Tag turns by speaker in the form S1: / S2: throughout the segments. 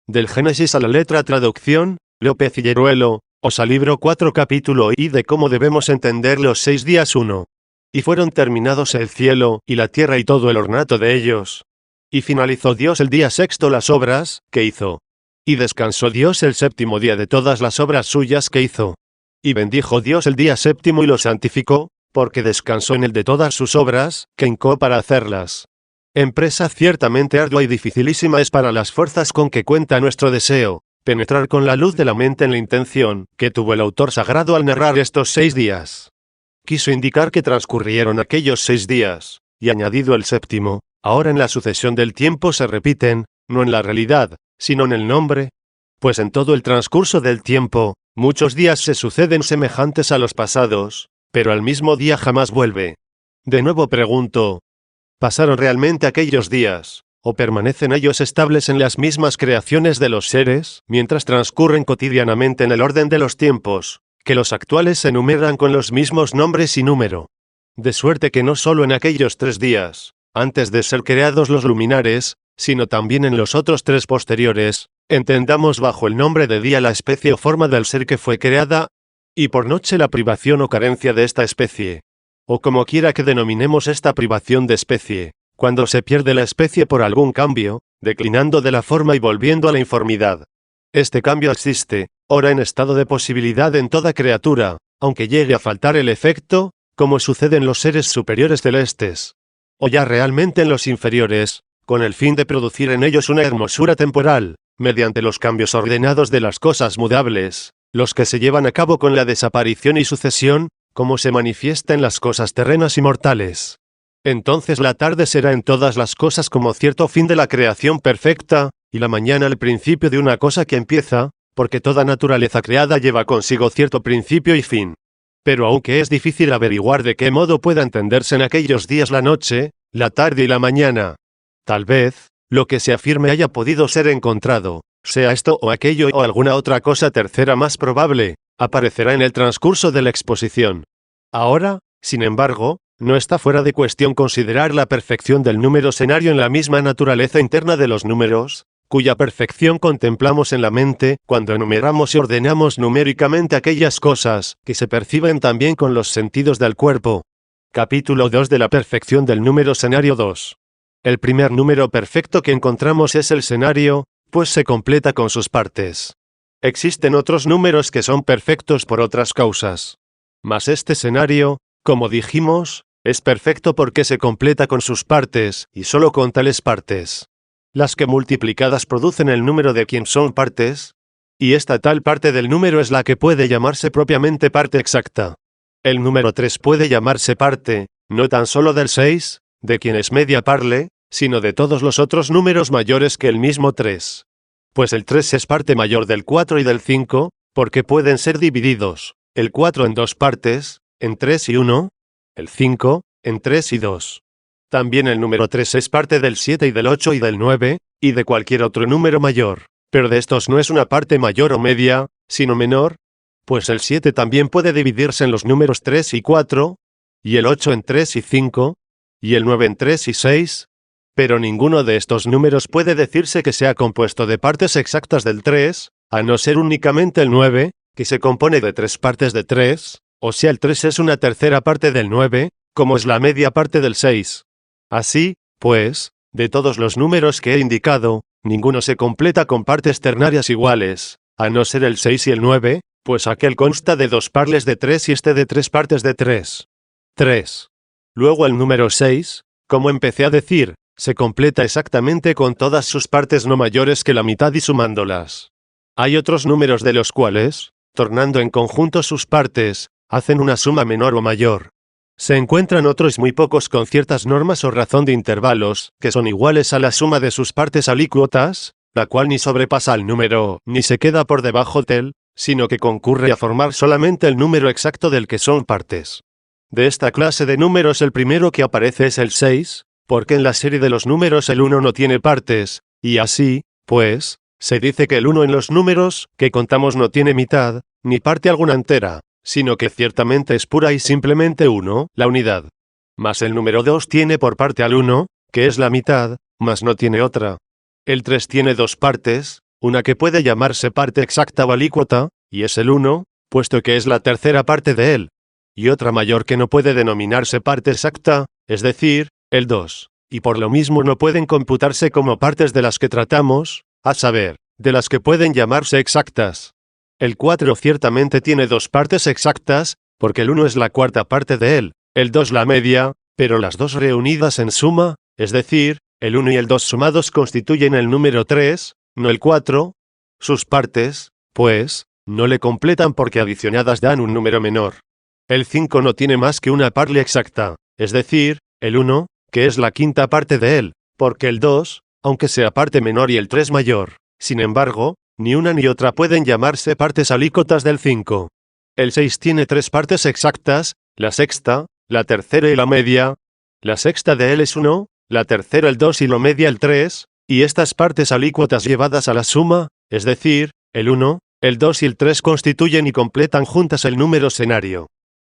S1: Del Génesis a la letra traducción, López y Yeruelo, Osa libro 4 capítulo y de cómo debemos entender los 6 días 1. Y fueron terminados el cielo y la tierra y todo el ornato de ellos. Y finalizó Dios el día sexto las obras que hizo. Y descansó Dios el séptimo día de todas las obras suyas que hizo. Y bendijo Dios el día séptimo y lo santificó, porque descansó en él de todas sus obras que hincó para hacerlas. Empresa ciertamente ardua y dificilísima es para las fuerzas con que cuenta nuestro deseo, penetrar con la luz de la mente en la intención que tuvo el autor sagrado al narrar estos 6 días. Quiso indicar que transcurrieron aquellos 6 días, y añadido el séptimo, ahora en la sucesión del tiempo se repiten, no en la realidad, sino en el nombre. Pues en todo el transcurso del tiempo, muchos días se suceden semejantes a los pasados, pero al mismo día jamás vuelve. De nuevo pregunto, ¿pasaron realmente aquellos días, o permanecen ellos estables en las mismas creaciones de los seres, mientras transcurren cotidianamente en el orden de los tiempos, que los actuales se enumeran con los mismos nombres y número? De suerte que no solo en aquellos 3 días, antes de ser creados los luminares, sino también en los otros 3 posteriores, entendamos bajo el nombre de día la especie o forma del ser que fue creada, y por noche la privación o carencia de esta especie. O como quiera que denominemos esta privación de especie, cuando se pierde la especie por algún cambio, declinando de la forma y volviendo a la informidad. Este cambio existe, ora en estado de posibilidad en toda criatura, aunque llegue a faltar el efecto, como sucede en los seres superiores celestes, o ya realmente en los inferiores, con el fin de producir en ellos una hermosura temporal, mediante los cambios ordenados de las cosas mudables, los que se llevan a cabo con la desaparición y sucesión, como se manifiesta en las cosas terrenas y mortales. Entonces la tarde será en todas las cosas como cierto fin de la creación perfecta, y la mañana el principio de una cosa que empieza, porque toda naturaleza creada lleva consigo cierto principio y fin. Pero aunque es difícil averiguar de qué modo pueda entenderse en aquellos días la noche, la tarde y la mañana, tal vez, lo que se afirme haya podido ser encontrado, sea esto o aquello o alguna otra cosa tercera más probable, aparecerá en el transcurso de la exposición. Ahora, sin embargo, no está fuera de cuestión considerar la perfección del número senario en la misma naturaleza interna de los números, cuya perfección contemplamos en la mente cuando enumeramos y ordenamos numéricamente aquellas cosas que se perciben también con los sentidos del cuerpo. Capítulo 2 de la perfección del número senario 2. El primer número perfecto que encontramos es el senario, pues se completa con sus partes. Existen otros números que son perfectos por otras causas. Mas este senario, como dijimos, es perfecto porque se completa con sus partes, y solo con tales partes. Las que multiplicadas producen el número de quien son partes, y esta tal parte del número es la que puede llamarse propiamente parte exacta. El número 3 puede llamarse parte, no tan solo del 6, de quien es media parle, sino de todos los otros números mayores que el mismo 3. Pues el 3 es parte mayor del 4 y del 5, porque pueden ser divididos, el 4 en 2 partes, en 3 y 1, el 5, en 3 y 2. También el número 3 es parte del 7 y del 8 y del 9, y de cualquier otro número mayor, pero de estos no es una parte mayor o media, sino menor, pues el 7 también puede dividirse en los números 3 y 4, y el 8 en 3 y 5, y el 9 en 3 y 6, pero ninguno de estos números puede decirse que sea compuesto de partes exactas del 3, a no ser únicamente el 9, que se compone de 3 partes de 3, o sea el 3 es una tercera parte del 9, como es la media parte del 6. Así, pues, de todos los números que he indicado, ninguno se completa con partes ternarias iguales, a no ser el 6 y el 9, pues aquel consta de 2 parles de 3 y este de 3 partes de 3. 3. Luego el número 6, como empecé a decir, se completa exactamente con todas sus partes no mayores que la mitad y sumándolas. Hay otros números de los cuales, tornando en conjunto sus partes, hacen una suma menor o mayor. Se encuentran otros muy pocos con ciertas normas o razón de intervalos, que son iguales a la suma de sus partes alícuotas, la cual ni sobrepasa al número, ni se queda por debajo del, sino que concurre a formar solamente el número exacto del que son partes. De esta clase de números el primero que aparece es el 6, porque en la serie de los números el 1 no tiene partes, y así, pues, se dice que el 1 en los números que contamos no tiene mitad, ni parte alguna entera, sino que ciertamente es pura y simplemente 1, la unidad. Mas el número 2 tiene por parte al 1, que es la mitad, mas no tiene otra. El 3 tiene 2 partes, una que puede llamarse parte exacta o alícuota, y es el 1, puesto que es la tercera parte de él, y otra mayor que no puede denominarse parte exacta, es decir, el 2, y por lo mismo no pueden computarse como partes de las que tratamos, a saber, de las que pueden llamarse exactas. El 4 ciertamente tiene dos partes exactas, porque el 1 es la cuarta parte de él, el 2 la media, pero las dos reunidas en suma, es decir, el 1 y el 2 sumados constituyen el número 3, no el 4. Sus partes, pues, no le completan porque adicionadas dan un número menor. El 5 no tiene más que una parte exacta, es decir, el 1, que es la quinta parte de él, porque el 2, aunque sea parte menor y el 3 mayor, sin embargo, ni una ni otra pueden llamarse partes alícuotas del 5. El 6 tiene tres partes exactas, la sexta, la tercera y la media. La sexta de él es 1, la tercera el 2 y la media el 3, y estas partes alícuotas llevadas a la suma, es decir, el 1, el 2 y el 3 constituyen y completan juntas el número senario.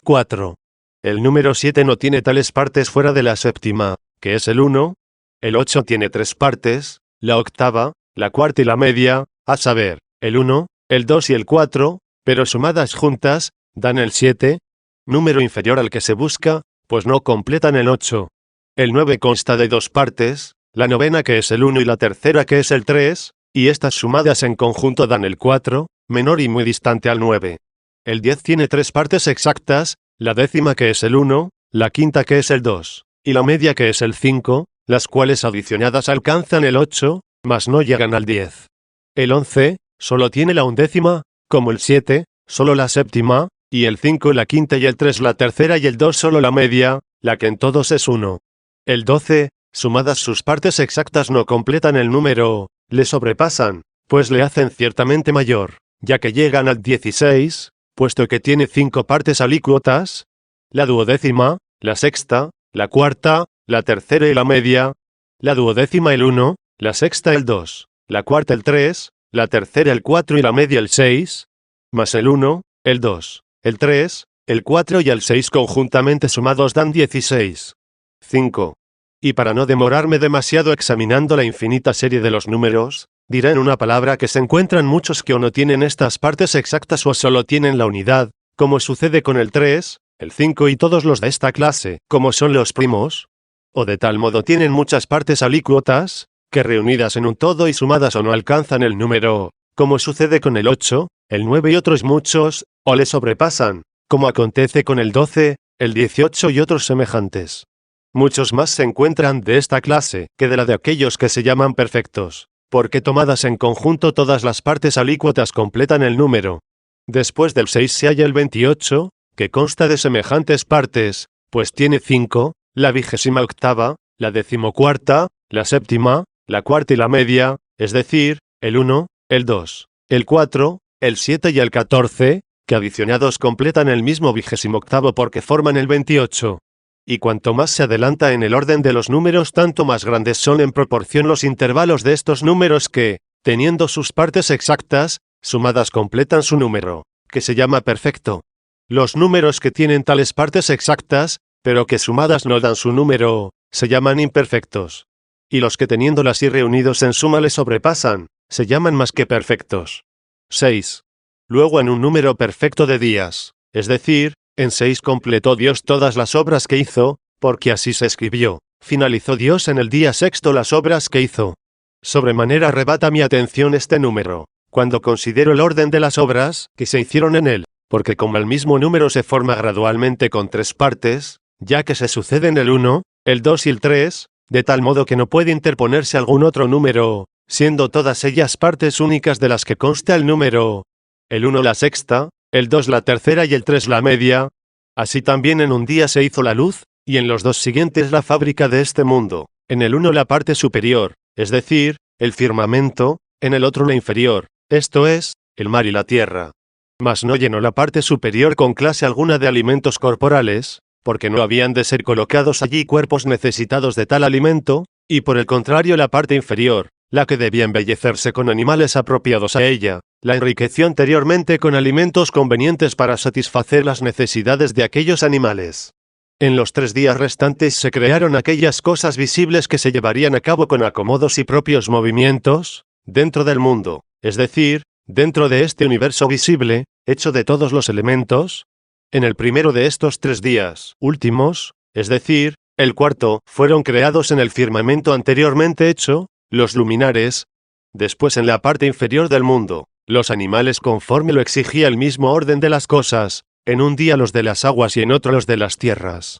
S1: 4. El número 7 no tiene tales partes fuera de la séptima, que es el 1. El 8 tiene tres partes, la octava, la cuarta y la media, a saber, el 1, el 2 y el 4, pero sumadas juntas, dan el 7, número inferior al que se busca, pues no completan el 8. El 9 consta de dos partes, la novena que es el 1 y la tercera que es el 3, y estas sumadas en conjunto dan el 4, menor y muy distante al 9. El 10 tiene tres partes exactas, la décima que es el 1, la quinta que es el 2, y la media que es el 5, las cuales adicionadas alcanzan el 8, mas no llegan al 10. El 11, solo tiene la undécima, como el 7, solo la séptima, y el 5 la quinta y el 3 la tercera y el 2 solo la media, la que en todos es 1. El 12, sumadas sus partes exactas no completan el número, le sobrepasan, pues le hacen ciertamente mayor, ya que llegan al 16, puesto que tiene 5 partes alícuotas, la duodécima, la sexta, la cuarta, la tercera y la media, la duodécima el 1, la sexta el 2, la cuarta el 3, la tercera el 4 y la media el 6, más el 1, el 2, el 3, el 4 y el 6 conjuntamente sumados dan 16. 5. Y para no demorarme demasiado examinando la infinita serie de los números, diré en una palabra que se encuentran muchos que o no tienen estas partes exactas o solo tienen la unidad, como sucede con el 3, el 5 y todos los de esta clase, como son los primos, o de tal modo tienen muchas partes alícuotas, que reunidas en un todo y sumadas o no alcanzan el número, como sucede con el 8, el 9 y otros muchos, o le sobrepasan, como acontece con el 12, el 18 y otros semejantes. Muchos más se encuentran de esta clase que de la de aquellos que se llaman perfectos, porque tomadas en conjunto todas las partes alícuotas completan el número. Después del 6 se halla el 28, que consta de semejantes partes, pues tiene 5, la 28ª, la 14ª, la séptima, la cuarta y la media, es decir, el 1, el 2, el 4, el 7 y el 14, que adicionados completan el mismo 28º porque forman el 28. Y cuanto más se adelanta en el orden de los números, tanto más grandes son en proporción los intervalos de estos números que, teniendo sus partes exactas, sumadas completan su número, que se llama perfecto. Los números que tienen tales partes exactas, pero que sumadas no dan su número, se llaman imperfectos. Y los que teniéndolas y reunidos en suma le sobrepasan, se llaman más que perfectos. 6. Luego en un número perfecto de días, es decir, en 6 completó Dios todas las obras que hizo, porque así se escribió, finalizó Dios en el día sexto las obras que hizo. Sobremanera arrebata mi atención este número, cuando considero el orden de las obras que se hicieron en él, porque como el mismo número se forma gradualmente con tres partes, ya que se suceden el 1, el 2 y el 3, de tal modo que no puede interponerse algún otro número, siendo todas ellas partes únicas de las que consta el número. El 1 la sexta, el 2 la tercera y el 3 la media. Así también en un día se hizo la luz, y en los dos siguientes la fábrica de este mundo. En el uno la parte superior, es decir, el firmamento, en el otro la inferior, esto es, el mar y la tierra. Mas no llenó la parte superior con clase alguna de alimentos corporales, porque no habían de ser colocados allí cuerpos necesitados de tal alimento, y por el contrario la parte inferior, la que debía embellecerse con animales apropiados a ella, la enriqueció anteriormente con alimentos convenientes para satisfacer las necesidades de aquellos animales. En los 3 días restantes se crearon aquellas cosas visibles que se llevarían a cabo con acomodos y propios movimientos, dentro del mundo, es decir, dentro de este universo visible, hecho de todos los elementos. En el primero de estos 3 días últimos, es decir, el cuarto, fueron creados en el firmamento anteriormente hecho, los luminares. Después en la parte inferior del mundo, los animales conforme lo exigía el mismo orden de las cosas, en un día los de las aguas y en otro los de las tierras.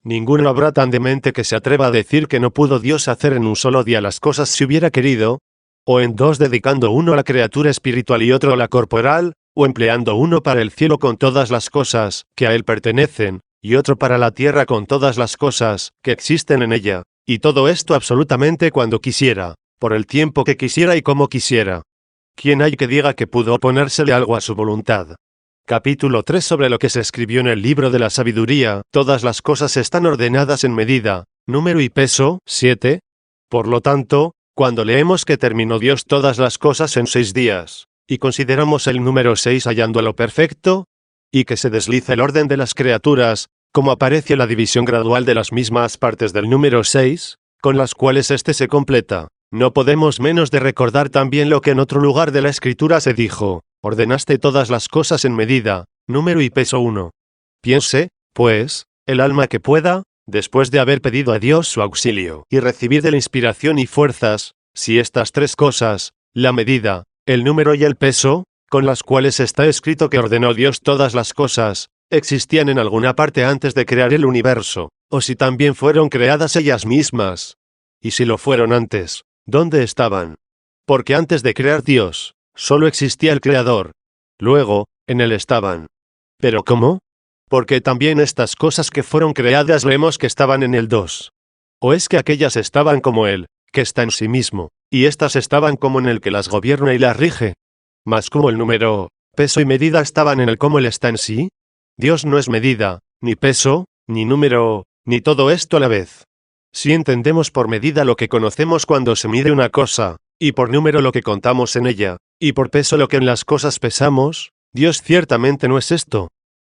S1: Ninguno habrá tan demente que se atreva a decir que no pudo Dios hacer en un solo día las cosas si hubiera querido, o en 2 dedicando uno a la criatura espiritual y otro a la corporal, o empleando uno para el cielo con todas las cosas que a él pertenecen, y otro para la tierra con todas las cosas que existen en ella, y todo esto absolutamente cuando quisiera, por el tiempo que quisiera y como quisiera. ¿Quién hay que diga que pudo oponérsele algo a su voluntad? Capítulo 3 sobre lo que se escribió en el libro de la sabiduría, todas las cosas están ordenadas en medida, número y peso, 7. Por lo tanto, cuando leemos que terminó Dios todas las cosas en 6 días, y consideramos el número 6 hallando lo perfecto, y que se desliza el orden de las criaturas, como aparece la división gradual de las mismas partes del número 6, con las cuales éste se completa, no podemos menos de recordar también lo que en otro lugar de la Escritura se dijo, ordenaste todas las cosas en medida, número y peso 1. Piense, pues, el alma que pueda, después de haber pedido a Dios su auxilio y recibir de la inspiración y fuerzas, si estas 3 cosas, la medida, el número y el peso, con las cuales está escrito que ordenó Dios todas las cosas, existían en alguna parte antes de crear el universo, o si también fueron creadas ellas mismas. Y si lo fueron antes, ¿dónde estaban? Porque antes de crear Dios, solo existía el Creador. Luego, en él estaban. ¿Pero cómo? Porque también estas cosas que fueron creadas leemos que estaban en el 2. ¿O es que aquellas estaban como él, que está en sí mismo, y estas estaban como en el que las gobierna y las rige? Mas como el número, peso y medida estaban en el cómo él está en sí, Dios no es medida, ni peso, ni número, ni todo esto a la vez. Si entendemos por medida lo que conocemos cuando se mide una cosa, y por número lo que contamos en ella, y por peso lo que en las cosas pesamos, Dios ciertamente no es esto.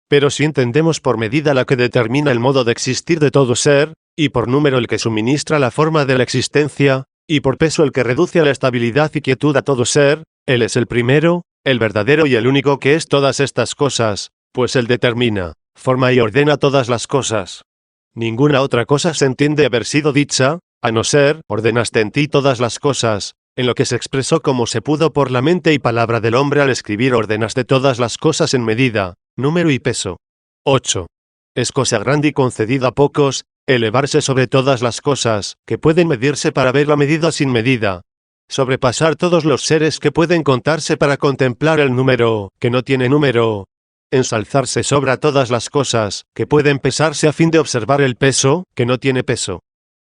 S1: Pero si entendemos por medida la que determina el modo de existir de todo ser, y por número el que suministra la forma de la existencia, y por peso el que reduce a la estabilidad y quietud a todo ser, Él es el primero, el verdadero y el único que es todas estas cosas, pues Él determina, forma y ordena todas las cosas. Ninguna otra cosa se entiende haber sido dicha, a no ser, ordenaste en ti todas las cosas, en lo que se expresó como se pudo por la mente y palabra del hombre al escribir ordenaste todas las cosas en medida, número y peso. 8. Es cosa grande y concedida a pocos, elevarse sobre todas las cosas, que pueden medirse para ver la medida sin medida. Sobrepasar todos los seres que pueden contarse para contemplar el número, que no tiene número. Ensalzarse sobre todas las cosas, que pueden pesarse a fin de observar el peso, que no tiene peso.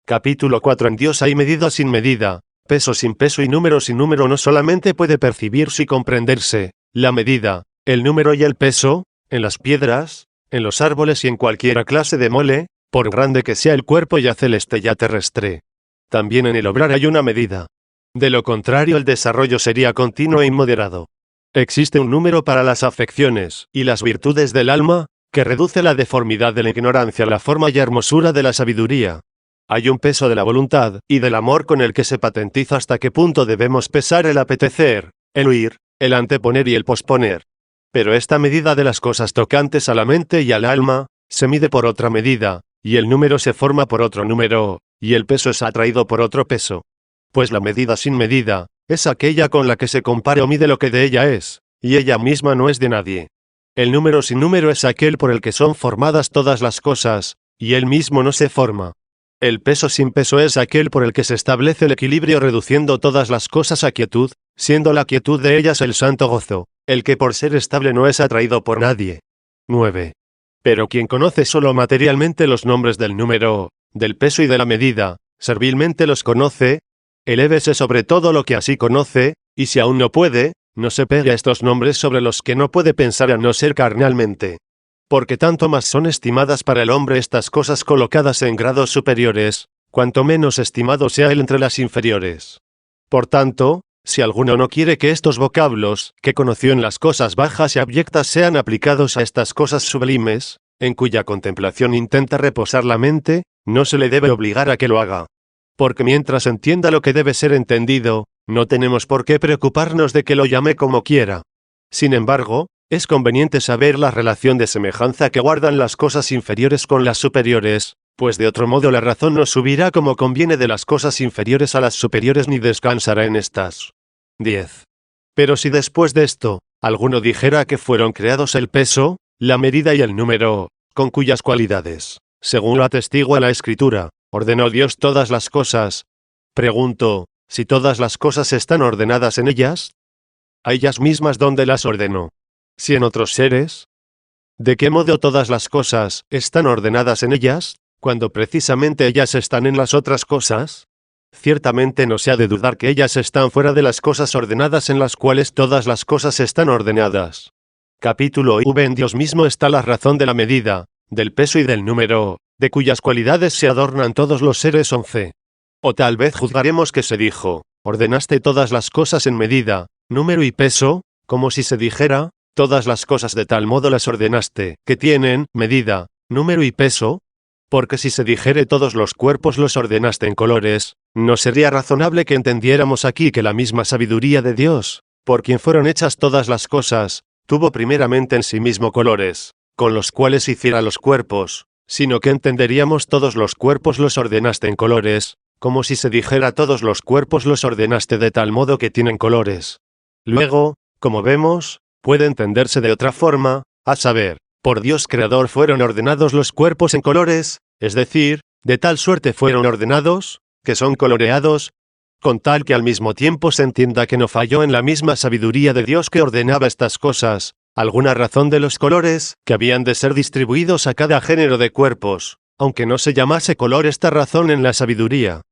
S1: Capítulo 4 En Dios hay medida sin medida, peso sin peso y número sin número no solamente puede percibirse y comprenderse, la medida, el número y el peso, en las piedras, en los árboles y en cualquiera clase de mole, por grande que sea el cuerpo ya celeste ya terrestre. También en el obrar hay una medida. De lo contrario el desarrollo sería continuo e inmoderado. Existe un número para las afecciones y las virtudes del alma, que reduce la deformidad de la ignorancia a la forma y hermosura de la sabiduría. Hay un peso de la voluntad y del amor con el que se patentiza hasta qué punto debemos pesar el apetecer, el huir, el anteponer y el posponer. Pero esta medida de las cosas tocantes a la mente y al alma, se mide por otra medida, y el número se forma por otro número, y el peso es atraído por otro peso. Pues la medida sin medida, es aquella con la que se compare o mide lo que de ella es, y ella misma no es de nadie. El número sin número es aquel por el que son formadas todas las cosas, y él mismo no se forma. El peso sin peso es aquel por el que se establece el equilibrio reduciendo todas las cosas a quietud, siendo la quietud de ellas el santo gozo, el que por ser estable no es atraído por nadie. 9. Pero quien conoce solo materialmente los nombres del número, del peso y de la medida, servilmente los conoce, elévese sobre todo lo que así conoce, y si aún no puede, no se pegue a estos nombres sobre los que no puede pensar a no ser carnalmente. Porque tanto más son estimadas para el hombre estas cosas colocadas en grados superiores, cuanto menos estimado sea él entre las inferiores. Por tanto, si alguno no quiere que estos vocablos, que conoció en las cosas bajas y abyectas sean aplicados a estas cosas sublimes, en cuya contemplación intenta reposar la mente, no se le debe obligar a que lo haga. Porque mientras entienda lo que debe ser entendido, no tenemos por qué preocuparnos de que lo llame como quiera. Sin embargo, es conveniente saber la relación de semejanza que guardan las cosas inferiores con las superiores, pues de otro modo la razón no subirá como conviene de las cosas inferiores a las superiores ni descansará en estas. 10. Pero si después de esto, alguno dijera que fueron creados el peso, la medida y el número, con cuyas cualidades, según lo atestigua la Escritura, ordenó Dios todas las cosas. Pregunto, si todas las cosas están ordenadas en ellas, ¿a ellas mismas dónde las ordenó? ¿Si en otros seres? ¿De qué modo todas las cosas están ordenadas en ellas, cuando precisamente ellas están en las otras cosas? Ciertamente no se ha de dudar que ellas están fuera de las cosas ordenadas en las cuales todas las cosas están ordenadas. Capítulo V. En Dios mismo está la razón de la medida, del peso y del número, de cuyas cualidades se adornan todos los seres. 11. O tal vez juzgaremos que se dijo, ordenaste todas las cosas en medida, número y peso, como si se dijera, todas las cosas de tal modo las ordenaste, que tienen medida, número y peso. Porque si se dijere todos los cuerpos los ordenaste en colores, no sería razonable que entendiéramos aquí que la misma sabiduría de Dios, por quien fueron hechas todas las cosas, tuvo primeramente en sí mismo colores, con los cuales hiciera los cuerpos, sino que entenderíamos todos los cuerpos los ordenaste en colores, como si se dijera todos los cuerpos los ordenaste de tal modo que tienen colores. Luego, como vemos, puede entenderse de otra forma, a saber, por Dios Creador fueron ordenados los cuerpos en colores, es decir, de tal suerte fueron ordenados, que son coloreados, con tal que al mismo tiempo se entienda que no falló en la misma sabiduría de Dios que ordenaba estas cosas, alguna razón de los colores que habían de ser distribuidos a cada género de cuerpos, aunque no se llamase color esta razón en la sabiduría.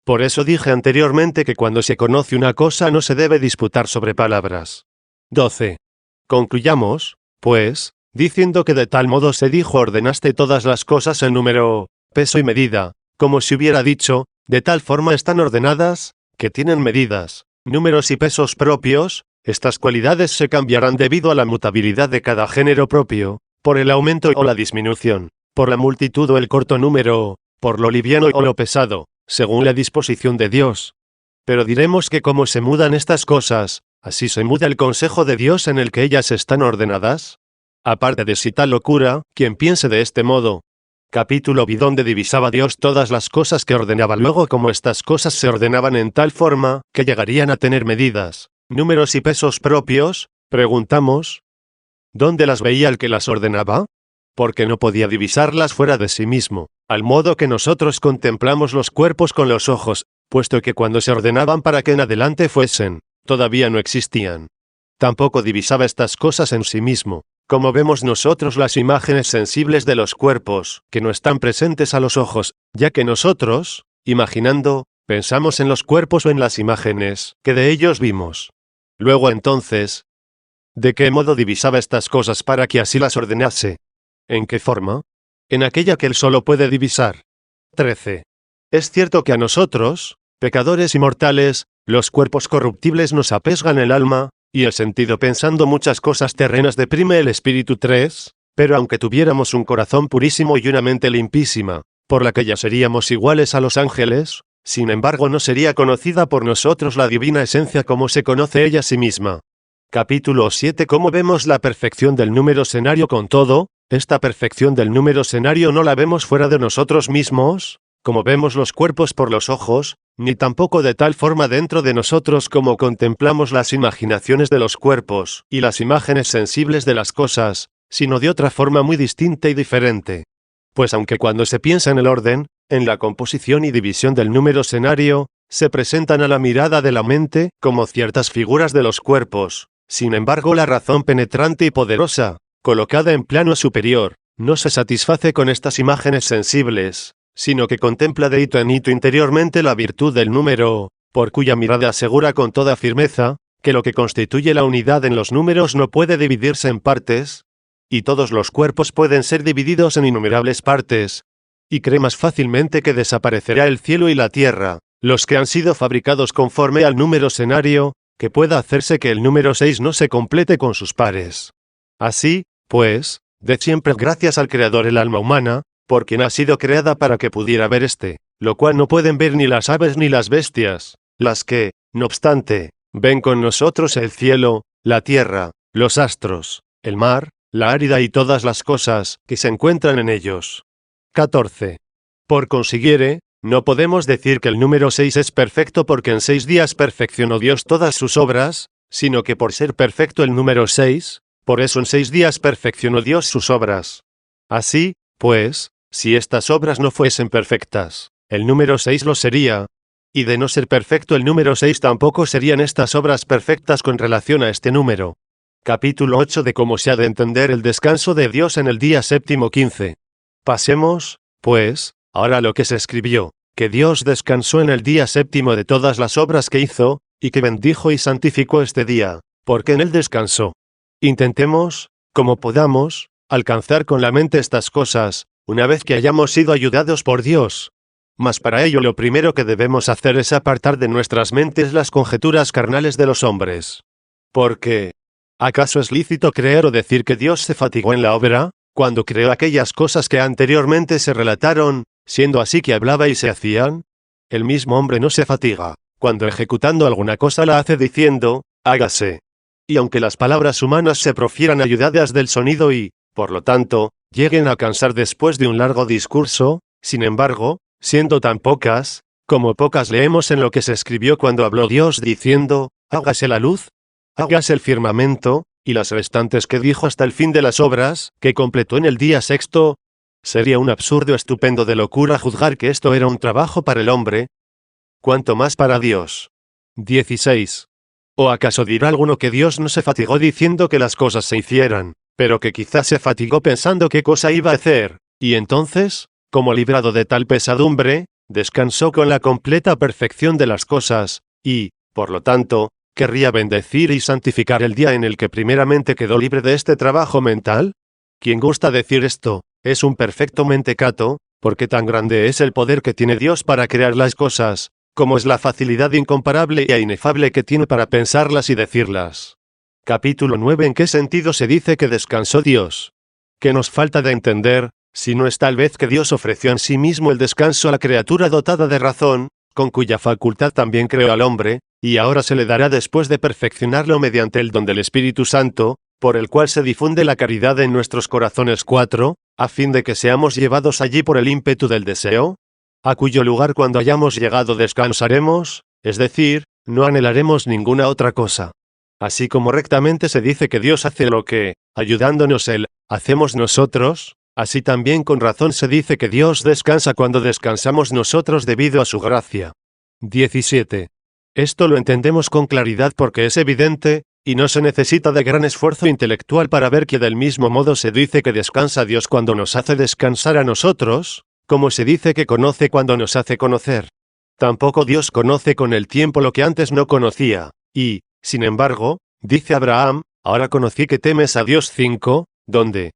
S1: Por eso dije anteriormente que cuando se conoce una cosa no se debe disputar sobre palabras. 12. Concluyamos, pues, diciendo que de tal modo se dijo ordenaste todas las cosas en número, peso y medida, como si hubiera dicho, de tal forma están ordenadas, que tienen medidas, números y pesos propios. Estas cualidades se cambiarán debido a la mutabilidad de cada género propio, por el aumento o la disminución, por la multitud o el corto número, por lo liviano o lo pesado, según la disposición de Dios. Pero diremos que como se mudan estas cosas, así se muda el consejo de Dios en el que ellas están ordenadas. Aparte de si tal locura, quien piense de este modo. Capítulo V. Donde divisaba Dios todas las cosas que ordenaba, luego como estas cosas se ordenaban en tal forma, que llegarían a tener medidas, números y pesos propios, preguntamos, ¿dónde las veía el que las ordenaba? Porque no podía divisarlas fuera de sí mismo, al modo que nosotros contemplamos los cuerpos con los ojos, puesto que cuando se ordenaban para que en adelante fuesen, todavía no existían. Tampoco divisaba estas cosas en sí mismo, como vemos nosotros las imágenes sensibles de los cuerpos, que no están presentes a los ojos, ya que nosotros, imaginando, pensamos en los cuerpos o en las imágenes que de ellos vimos. Luego entonces, ¿de qué modo divisaba estas cosas para que así las ordenase? ¿En qué forma? En aquella que él solo puede divisar. 13. Es cierto que a nosotros, pecadores y mortales, los cuerpos corruptibles nos apesgan el alma, y el sentido pensando muchas cosas terrenas deprime el espíritu. 3. Pero aunque tuviéramos un corazón purísimo y una mente limpísima, por la que ya seríamos iguales a los ángeles, sin embargo no sería conocida por nosotros la divina esencia como se conoce ella a sí misma. Capítulo 7. Como vemos la perfección del número senario con todo, esta perfección del número senario no la vemos fuera de nosotros mismos, como vemos los cuerpos por los ojos, ni tampoco de tal forma dentro de nosotros como contemplamos las imaginaciones de los cuerpos y las imágenes sensibles de las cosas, sino de otra forma muy distinta y diferente. Pues aunque cuando se piensa en el orden, en la composición y división del número senario, se presentan a la mirada de la mente como ciertas figuras de los cuerpos, sin embargo la razón penetrante y poderosa, colocada en plano superior, no se satisface con estas imágenes sensibles, sino que contempla de hito en hito interiormente la virtud del número, por cuya mirada asegura con toda firmeza, que lo que constituye la unidad en los números no puede dividirse en partes, y todos los cuerpos pueden ser divididos en innumerables partes, y cree más fácilmente que desaparecerá el cielo y la tierra, los que han sido fabricados conforme al número senario, que pueda hacerse que el número 6 no se complete con sus pares. Así, pues, de siempre gracias al Creador el alma humana, por quien ha sido creada para que pudiera ver lo cual no pueden ver ni las aves ni las bestias, las que, No obstante, ven con nosotros el cielo, la tierra, los astros, el mar, la árida y todas las cosas que se encuentran en ellos. 14. Por consiguiere, no podemos decir que el número 6 es perfecto porque en 6 días perfeccionó Dios todas sus obras, sino que por ser perfecto el número 6, por eso en 6 días perfeccionó Dios sus obras. Así, pues, si estas obras no fuesen perfectas, el número 6 lo sería, y de no ser perfecto el número 6 tampoco serían estas obras perfectas con relación a este número. Capítulo 8 de cómo se ha de entender el descanso de Dios en el día séptimo 15. Pasemos, pues, ahora a lo que se escribió, que Dios descansó en el día séptimo de todas las obras que hizo, y que bendijo y santificó este día, porque en él descansó. Intentemos, como podamos, alcanzar con la mente estas cosas, una vez que hayamos sido ayudados por Dios. Mas para ello lo primero que debemos hacer es apartar de nuestras mentes las conjeturas carnales de los hombres. Porque, ¿acaso es lícito creer o decir que Dios se fatigó en la obra, cuando creó aquellas cosas que anteriormente se relataron, siendo así que hablaba y se hacían? El mismo hombre no se fatiga, cuando ejecutando alguna cosa la hace diciendo, hágase. Y aunque las palabras humanas se profieran ayudadas del sonido y, por lo tanto, lleguen a cansar después de un largo discurso, sin embargo, siendo tan pocas, como pocas leemos en lo que se escribió cuando habló Dios diciendo, hágase la luz, hágase el firmamento, y las restantes que dijo hasta el fin de las obras, que completó en el día sexto. Sería un absurdo estupendo de locura juzgar que esto era un trabajo para el hombre, cuanto más para Dios. 16. ¿O acaso dirá alguno que Dios no se fatigó diciendo que las cosas se hicieran, pero que quizás se fatigó pensando qué cosa iba a hacer, y entonces, como librado de tal pesadumbre, descansó con la completa perfección de las cosas, y, por lo tanto, querría bendecir y santificar el día en el que primeramente quedó libre de este trabajo mental? Quien gusta decir esto, es un perfecto mentecato, porque tan grande es el poder que tiene Dios para crear las cosas, como es la facilidad incomparable e inefable que tiene para pensarlas y decirlas. Capítulo 9. ¿En qué sentido se dice que descansó Dios? ¿Qué nos falta de entender, si no es tal vez que Dios ofreció en sí mismo el descanso a la criatura dotada de razón, con cuya facultad también creó al hombre, y ahora se le dará después de perfeccionarlo mediante el don del Espíritu Santo, por el cual se difunde la caridad en nuestros corazones 4, a fin de que seamos llevados allí por el ímpetu del deseo? A cuyo lugar cuando hayamos llegado descansaremos, es decir, no anhelaremos ninguna otra cosa. Así como rectamente se dice que Dios hace lo que, ayudándonos Él, hacemos nosotros, así también con razón se dice que Dios descansa cuando descansamos nosotros debido a su gracia. 17. Esto lo entendemos con claridad porque es evidente, y no se necesita de gran esfuerzo intelectual para ver que del mismo modo se dice que descansa Dios cuando nos hace descansar a nosotros, como se dice que conoce cuando nos hace conocer. Tampoco Dios conoce con el tiempo lo que antes no conocía, y, sin embargo, dice Abraham, ahora conocí que temes a Dios 5, donde,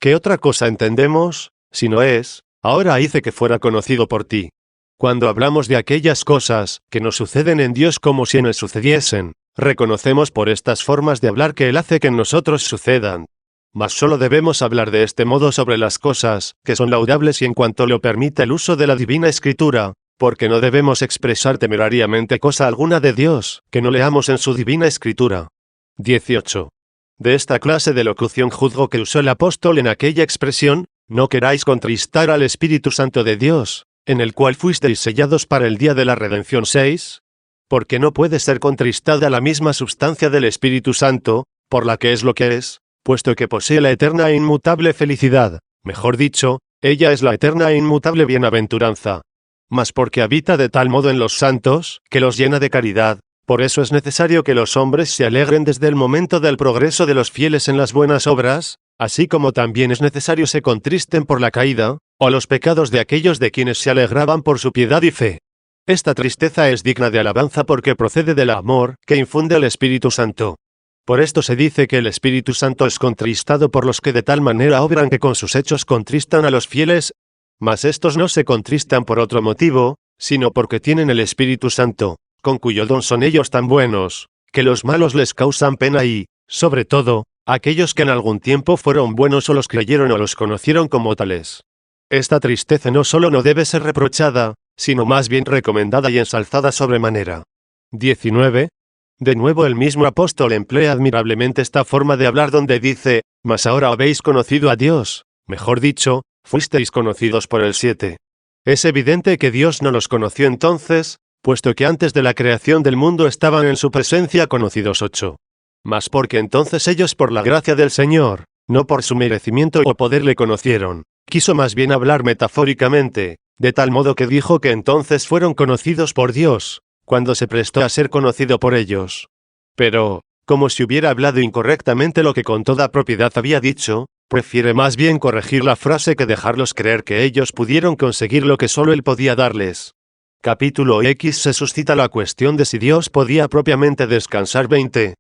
S1: ¿qué otra cosa entendemos, si no es, ahora hice que fuera conocido por ti? Cuando hablamos de aquellas cosas que nos suceden en Dios como si nos sucediesen, reconocemos por estas formas de hablar que Él hace que en nosotros sucedan. Mas solo debemos hablar de este modo sobre las cosas que son laudables y en cuanto lo permite el uso de la Divina Escritura, porque no debemos expresar temerariamente cosa alguna de Dios que no leamos en su Divina Escritura. 18. De esta clase de locución juzgo que usó el apóstol en aquella expresión, no queráis contristar al Espíritu Santo de Dios, en el cual fuisteis sellados para el día de la redención 6, porque no puede ser contristada la misma sustancia del Espíritu Santo, por la que es lo que es, puesto que posee la eterna e inmutable felicidad, mejor dicho, ella es la eterna e inmutable bienaventuranza. Mas porque habita de tal modo en los santos, que los llena de caridad, por eso es necesario que los hombres se alegren desde el momento del progreso de los fieles en las buenas obras, así como también es necesario se contristen por la caída, o los pecados de aquellos de quienes se alegraban por su piedad y fe. Esta tristeza es digna de alabanza porque procede del amor que infunde el Espíritu Santo. Por esto se dice que el Espíritu Santo es contristado por los que de tal manera obran que con sus hechos contristan a los fieles, mas estos no se contristan por otro motivo, sino porque tienen el Espíritu Santo, con cuyo don son ellos tan buenos, que los malos les causan pena y, sobre todo, aquellos que en algún tiempo fueron buenos o los creyeron o los conocieron como tales. Esta tristeza no solo no debe ser reprochada, sino más bien recomendada y ensalzada sobremanera. 19. De nuevo el mismo apóstol emplea admirablemente esta forma de hablar donde dice, mas ahora habéis conocido a Dios, mejor dicho, fuisteis conocidos por el 7. Es evidente que Dios no los conoció entonces, puesto que antes de la creación del mundo estaban en su presencia conocidos 8. Mas porque entonces ellos por la gracia del Señor, no por su merecimiento o poder le conocieron, quiso más bien hablar metafóricamente, de tal modo que dijo que entonces fueron conocidos por Dios, cuando se prestó a ser conocido por ellos. Pero, como si hubiera hablado incorrectamente lo que con toda propiedad había dicho, prefiere más bien corregir la frase que dejarlos creer que ellos pudieron conseguir lo que solo él podía darles. Capítulo X se suscita la cuestión de si Dios podía propiamente descansar. 20.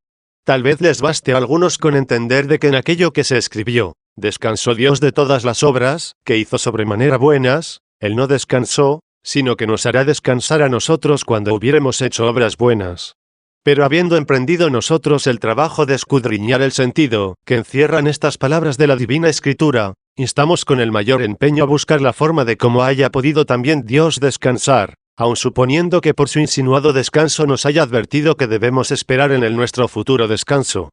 S1: Tal vez les baste a algunos con entender de que en aquello que se escribió, descansó Dios de todas las obras, que hizo sobremanera buenas, él no descansó, sino que nos hará descansar a nosotros cuando hubiéremos hecho obras buenas. Pero habiendo emprendido nosotros el trabajo de escudriñar el sentido que encierran estas palabras de la Divina Escritura, instamos con el mayor empeño a buscar la forma de cómo haya podido también Dios descansar, aun suponiendo que por su insinuado descanso nos haya advertido que debemos esperar en él nuestro futuro descanso.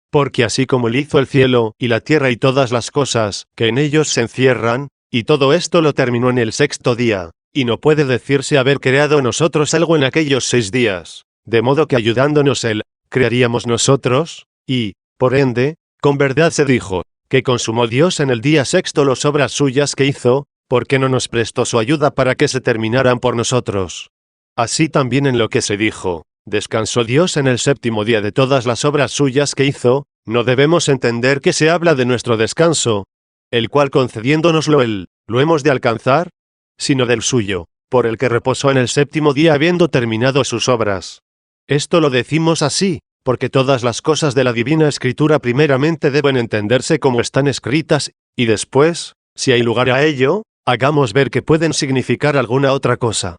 S1: Porque así como él hizo el cielo y la tierra y todas las cosas que en ellos se encierran, y todo esto lo terminó en el 6º día, y no puede decirse haber creado nosotros algo en aquellos 6 días, de modo que ayudándonos él, crearíamos nosotros, y, por ende, con verdad se dijo, que consumó Dios en el día 6º las obras suyas que hizo, porque no nos prestó su ayuda para que se terminaran por nosotros. Así también en lo que se dijo, descansó Dios en el 7º día de todas las obras suyas que hizo, no debemos entender que se habla de nuestro descanso, el cual concediéndonoslo él, lo hemos de alcanzar, sino del suyo, por el que reposó en el 7º día habiendo terminado sus obras. Esto lo decimos así, porque todas las cosas de la Divina Escritura primeramente deben entenderse como están escritas, y después, si hay lugar a ello, hagamos ver que pueden significar alguna otra cosa.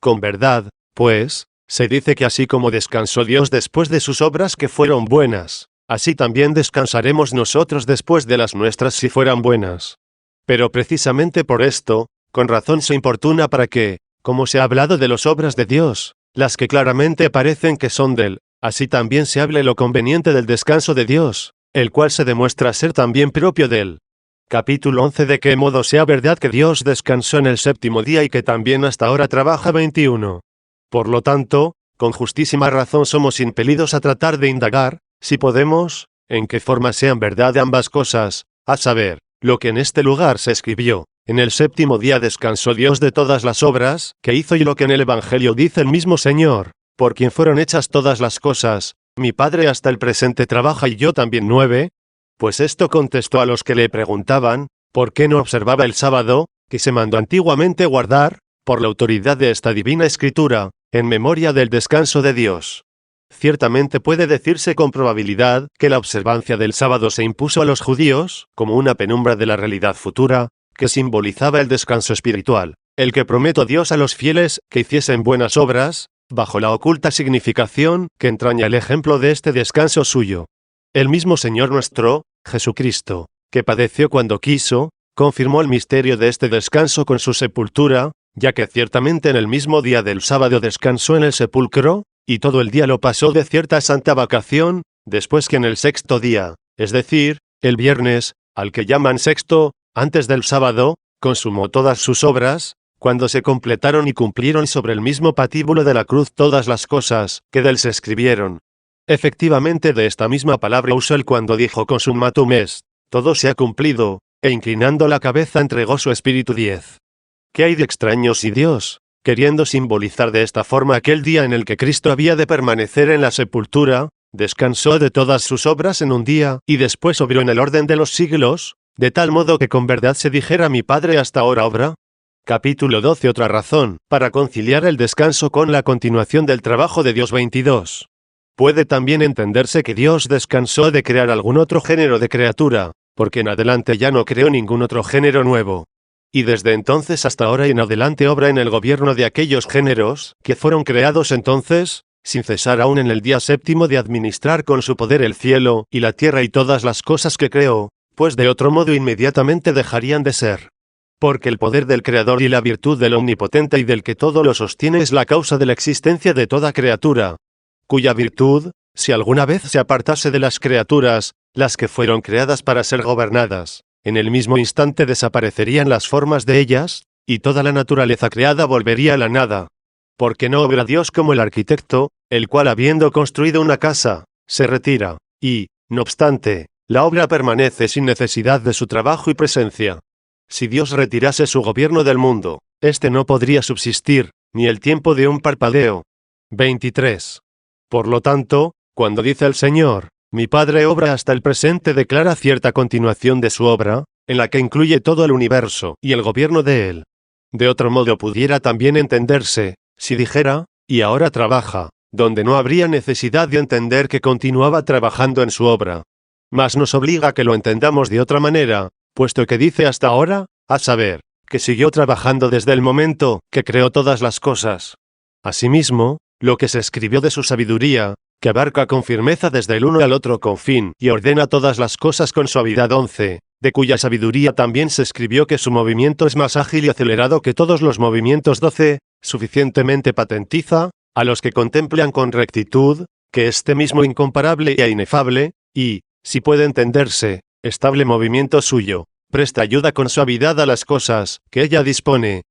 S1: Con verdad, pues, se dice que así como descansó Dios después de sus obras que fueron buenas, así también descansaremos nosotros después de las nuestras si fueran buenas. Pero precisamente por esto, con razón se importuna para que, como se ha hablado de las obras de Dios, las que claramente parecen que son de él, así también se hable lo conveniente del descanso de Dios, el cual se demuestra ser también propio de él. Capítulo 11. De qué modo sea verdad que Dios descansó en el 7º día y que también hasta ahora trabaja. 21. Por lo tanto, con justísima razón somos impelidos a tratar de indagar, si podemos, en qué forma sean verdad ambas cosas, a saber, lo que en este lugar se escribió, en el 7º día descansó Dios de todas las obras que hizo, y lo que en el Evangelio dice el mismo Señor, por quien fueron hechas todas las cosas, mi Padre hasta el presente trabaja y yo también. 9. Pues esto contestó a los que le preguntaban, ¿por qué no observaba el sábado, que se mandó antiguamente guardar, por la autoridad de esta Divina Escritura, en memoria del descanso de Dios? Ciertamente puede decirse con probabilidad que la observancia del sábado se impuso a los judíos, como una penumbra de la realidad futura, que simbolizaba el descanso espiritual, el que prometió Dios a los fieles que hiciesen buenas obras, bajo la oculta significación que entraña el ejemplo de este descanso suyo. El mismo Señor nuestro, Jesucristo, que padeció cuando quiso, confirmó el misterio de este descanso con su sepultura, ya que ciertamente en el mismo día del sábado descansó en el sepulcro, y todo el día lo pasó de cierta santa vacación, después que en el 6º día, es decir, el viernes, al que llaman sexto, antes del sábado, consumó todas sus obras, cuando se completaron y cumplieron sobre el mismo patíbulo de la cruz todas las cosas que de él se escribieron. Efectivamente de esta misma palabra usó él cuando dijo consummatum est, todo se ha cumplido, e inclinando la cabeza entregó su espíritu. 10. ¿Qué hay de extraño si Dios, queriendo simbolizar de esta forma aquel día en el que Cristo había de permanecer en la sepultura, descansó de todas sus obras en un día, y después obró en el orden de los siglos, de tal modo que con verdad se dijera mi Padre hasta ahora obra? Capítulo 12. Otra razón, para conciliar el descanso con la continuación del trabajo de Dios. 22. Puede también entenderse que Dios descansó de crear algún otro género de criatura, porque en adelante ya no creó ningún otro género nuevo. Y desde entonces hasta ahora y en adelante obra en el gobierno de aquellos géneros, que fueron creados entonces, sin cesar aún en el día 7º de administrar con su poder el cielo y la tierra y todas las cosas que creó, pues de otro modo inmediatamente dejarían de ser. Porque el poder del Creador y la virtud del Omnipotente y del que todo lo sostiene es la causa de la existencia de toda criatura, cuya virtud, si alguna vez se apartase de las criaturas, las que fueron creadas para ser gobernadas, en el mismo instante desaparecerían las formas de ellas, y toda la naturaleza creada volvería a la nada. Porque no obra Dios como el arquitecto, el cual habiendo construido una casa, se retira, y, no obstante, la obra permanece sin necesidad de su trabajo y presencia. Si Dios retirase su gobierno del mundo, éste no podría subsistir, ni el tiempo de un parpadeo. 23. Por lo tanto, cuando dice el Señor, mi Padre obra hasta el presente, declara cierta continuación de su obra, en la que incluye todo el universo y el gobierno de él. De otro modo pudiera también entenderse, si dijera, y ahora trabaja, donde no habría necesidad de entender que continuaba trabajando en su obra. Mas nos obliga a que lo entendamos de otra manera, puesto que dice hasta ahora, a saber, que siguió trabajando desde el momento que creó todas las cosas. Asimismo, lo que se escribió de su sabiduría, que abarca con firmeza desde el uno al otro confín y ordena todas las cosas con suavidad 11, de cuya sabiduría también se escribió que su movimiento es más ágil y acelerado que todos los movimientos 12, suficientemente patentiza, a los que contemplan con rectitud, que este mismo incomparable e inefable, y, si puede entenderse, estable movimiento suyo, presta ayuda con suavidad a las cosas que ella dispone.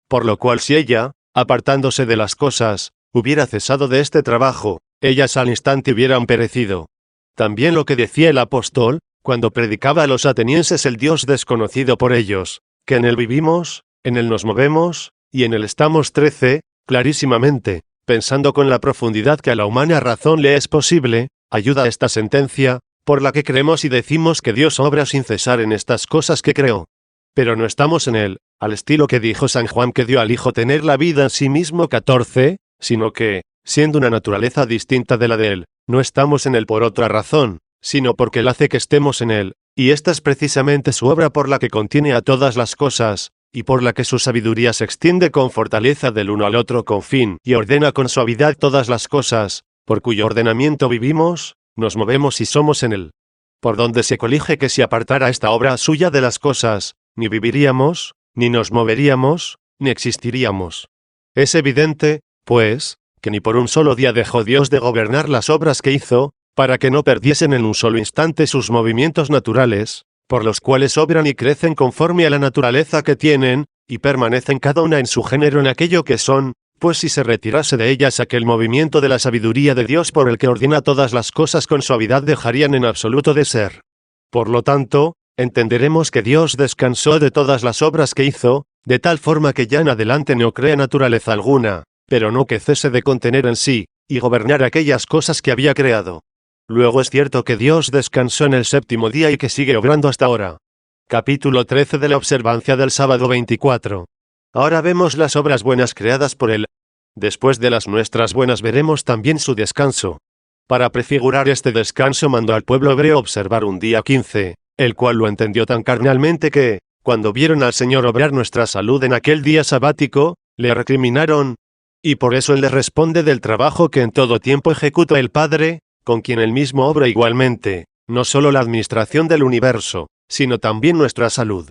S1: Por lo cual si ella, apartándose de las cosas, hubiera cesado de este trabajo, ellas al instante hubieran perecido. También lo que decía el apóstol, cuando predicaba a los atenienses el Dios desconocido por ellos, que en él vivimos, en él nos movemos, y en él estamos 13, clarísimamente, pensando con la profundidad que a la humana razón le es posible, ayuda a esta sentencia, por la que creemos y decimos que Dios obra sin cesar en estas cosas que creó. Pero no estamos en él, al estilo que dijo San Juan que dio al Hijo tener la vida en sí mismo 14, sino que, siendo una naturaleza distinta de la de él, no estamos en él por otra razón, sino porque él hace que estemos en él, y esta es precisamente su obra por la que contiene a todas las cosas, y por la que su sabiduría se extiende con fortaleza del uno al otro confín, y ordena con suavidad todas las cosas, por cuyo ordenamiento vivimos, nos movemos y somos en él. Por donde se colige que si apartara esta obra suya de las cosas, ni viviríamos, ni nos moveríamos, ni existiríamos. Es evidente, pues, que ni por un solo día dejó Dios de gobernar las obras que hizo, para que no perdiesen en un solo instante sus movimientos naturales, por los cuales obran y crecen conforme a la naturaleza que tienen, y permanecen cada una en su género en aquello que son, pues si se retirase de ellas aquel movimiento de la sabiduría de Dios por el que ordena todas las cosas con suavidad dejarían en absoluto de ser. Por lo tanto, entenderemos que Dios descansó de todas las obras que hizo, de tal forma que ya en adelante no crea naturaleza alguna, pero no que cese de contener en sí, y gobernar aquellas cosas que había creado. Luego es cierto que Dios descansó en el séptimo día y que sigue obrando hasta ahora. Capítulo 13 de la observancia del sábado 24. Ahora vemos las obras buenas creadas por él. Después de las nuestras buenas veremos también su descanso. Para prefigurar este descanso mandó al pueblo hebreo observar un día 15, el cual lo entendió tan carnalmente que, cuando vieron al Señor obrar nuestra salud en aquel día sabático, le recriminaron. Y por eso él les responde del trabajo que en todo tiempo ejecuta el Padre, con quien él mismo obra igualmente, no solo la administración del universo, sino también nuestra salud.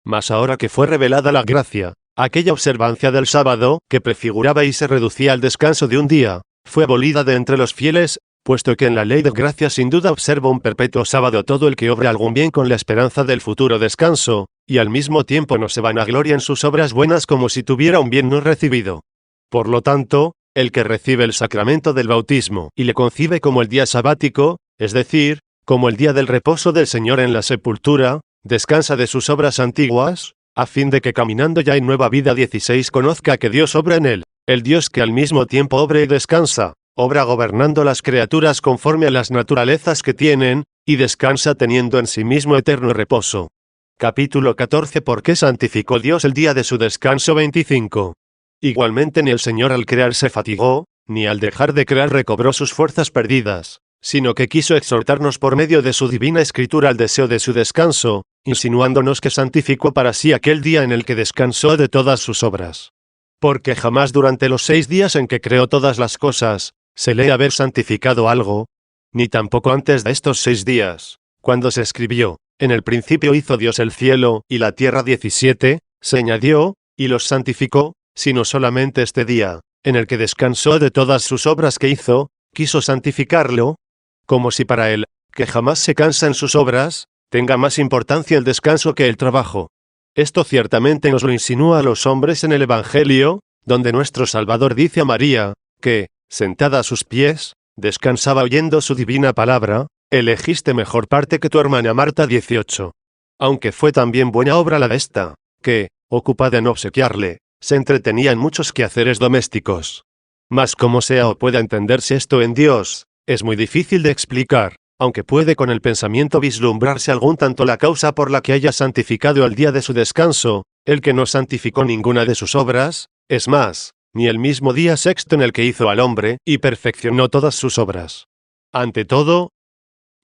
S1: Mas ahora que fue revelada la gracia, aquella observancia del sábado, que prefiguraba y se reducía al descanso de un día, fue abolida de entre los fieles, puesto que en la ley de gracia sin duda observa un perpetuo sábado todo el que obra algún bien con la esperanza del futuro descanso, y al mismo tiempo no se vanagloria en sus obras buenas como si tuviera un bien no recibido. Por lo tanto, el que recibe el sacramento del bautismo y le concibe como el día sabático, es decir, como el día del reposo del Señor en la sepultura, descansa de sus obras antiguas, a fin de que caminando ya en nueva vida 16 conozca que Dios obra en él, el Dios que al mismo tiempo obra y descansa, obra gobernando las criaturas conforme a las naturalezas que tienen, y descansa teniendo en sí mismo eterno reposo. Capítulo 14. ¿Por qué santificó Dios el día de su descanso 25? Igualmente ni el Señor al crear se fatigó, ni al dejar de crear recobró sus fuerzas perdidas, sino que quiso exhortarnos por medio de su divina escritura al deseo de su descanso, insinuándonos que santificó para sí aquel día en el que descansó de todas sus obras. Porque jamás durante los 6 días en que creó todas las cosas, se lee haber santificado algo, ni tampoco antes de estos 6 días, cuando se escribió, en el principio hizo Dios el cielo y la tierra 17, se añadió, y los santificó, sino solamente este día, en el que descansó de todas sus obras que hizo, quiso santificarlo, como si para él, que jamás se cansa en sus obras, tenga más importancia el descanso que el trabajo. Esto ciertamente nos lo insinúa a los hombres en el Evangelio, donde nuestro Salvador dice a María, que, sentada a sus pies, descansaba oyendo su divina palabra, elegiste mejor parte que tu hermana Marta 18. Aunque fue también buena obra la de esta, que, ocupada en obsequiarle, se entretenía en muchos quehaceres domésticos. Mas como sea o pueda entenderse esto en Dios, es muy difícil de explicar, aunque puede con el pensamiento vislumbrarse algún tanto la causa por la que haya santificado el día de su descanso, el que no santificó ninguna de sus obras, es más, ni el mismo día sexto en el que hizo al hombre, y perfeccionó todas sus obras. Ante todo,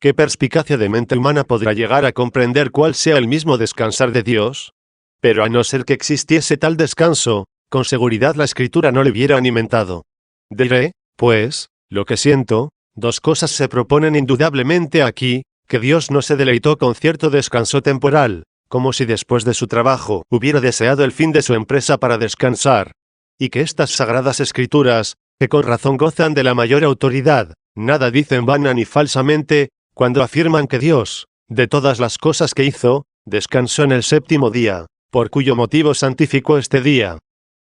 S1: ¿qué perspicacia de mente humana podrá llegar a comprender cuál sea el mismo descansar de Dios? Pero a no ser que existiese tal descanso, con seguridad la Escritura no le hubiera alimentado. Diré, pues, lo que siento. Dos cosas se proponen indudablemente aquí, que Dios no se deleitó con cierto descanso temporal, como si después de su trabajo hubiera deseado el fin de su empresa para descansar, y que estas sagradas escrituras, que con razón gozan de la mayor autoridad, nada dicen vana ni falsamente, cuando afirman que Dios, de todas las cosas que hizo, descansó en el séptimo día, por cuyo motivo santificó este día.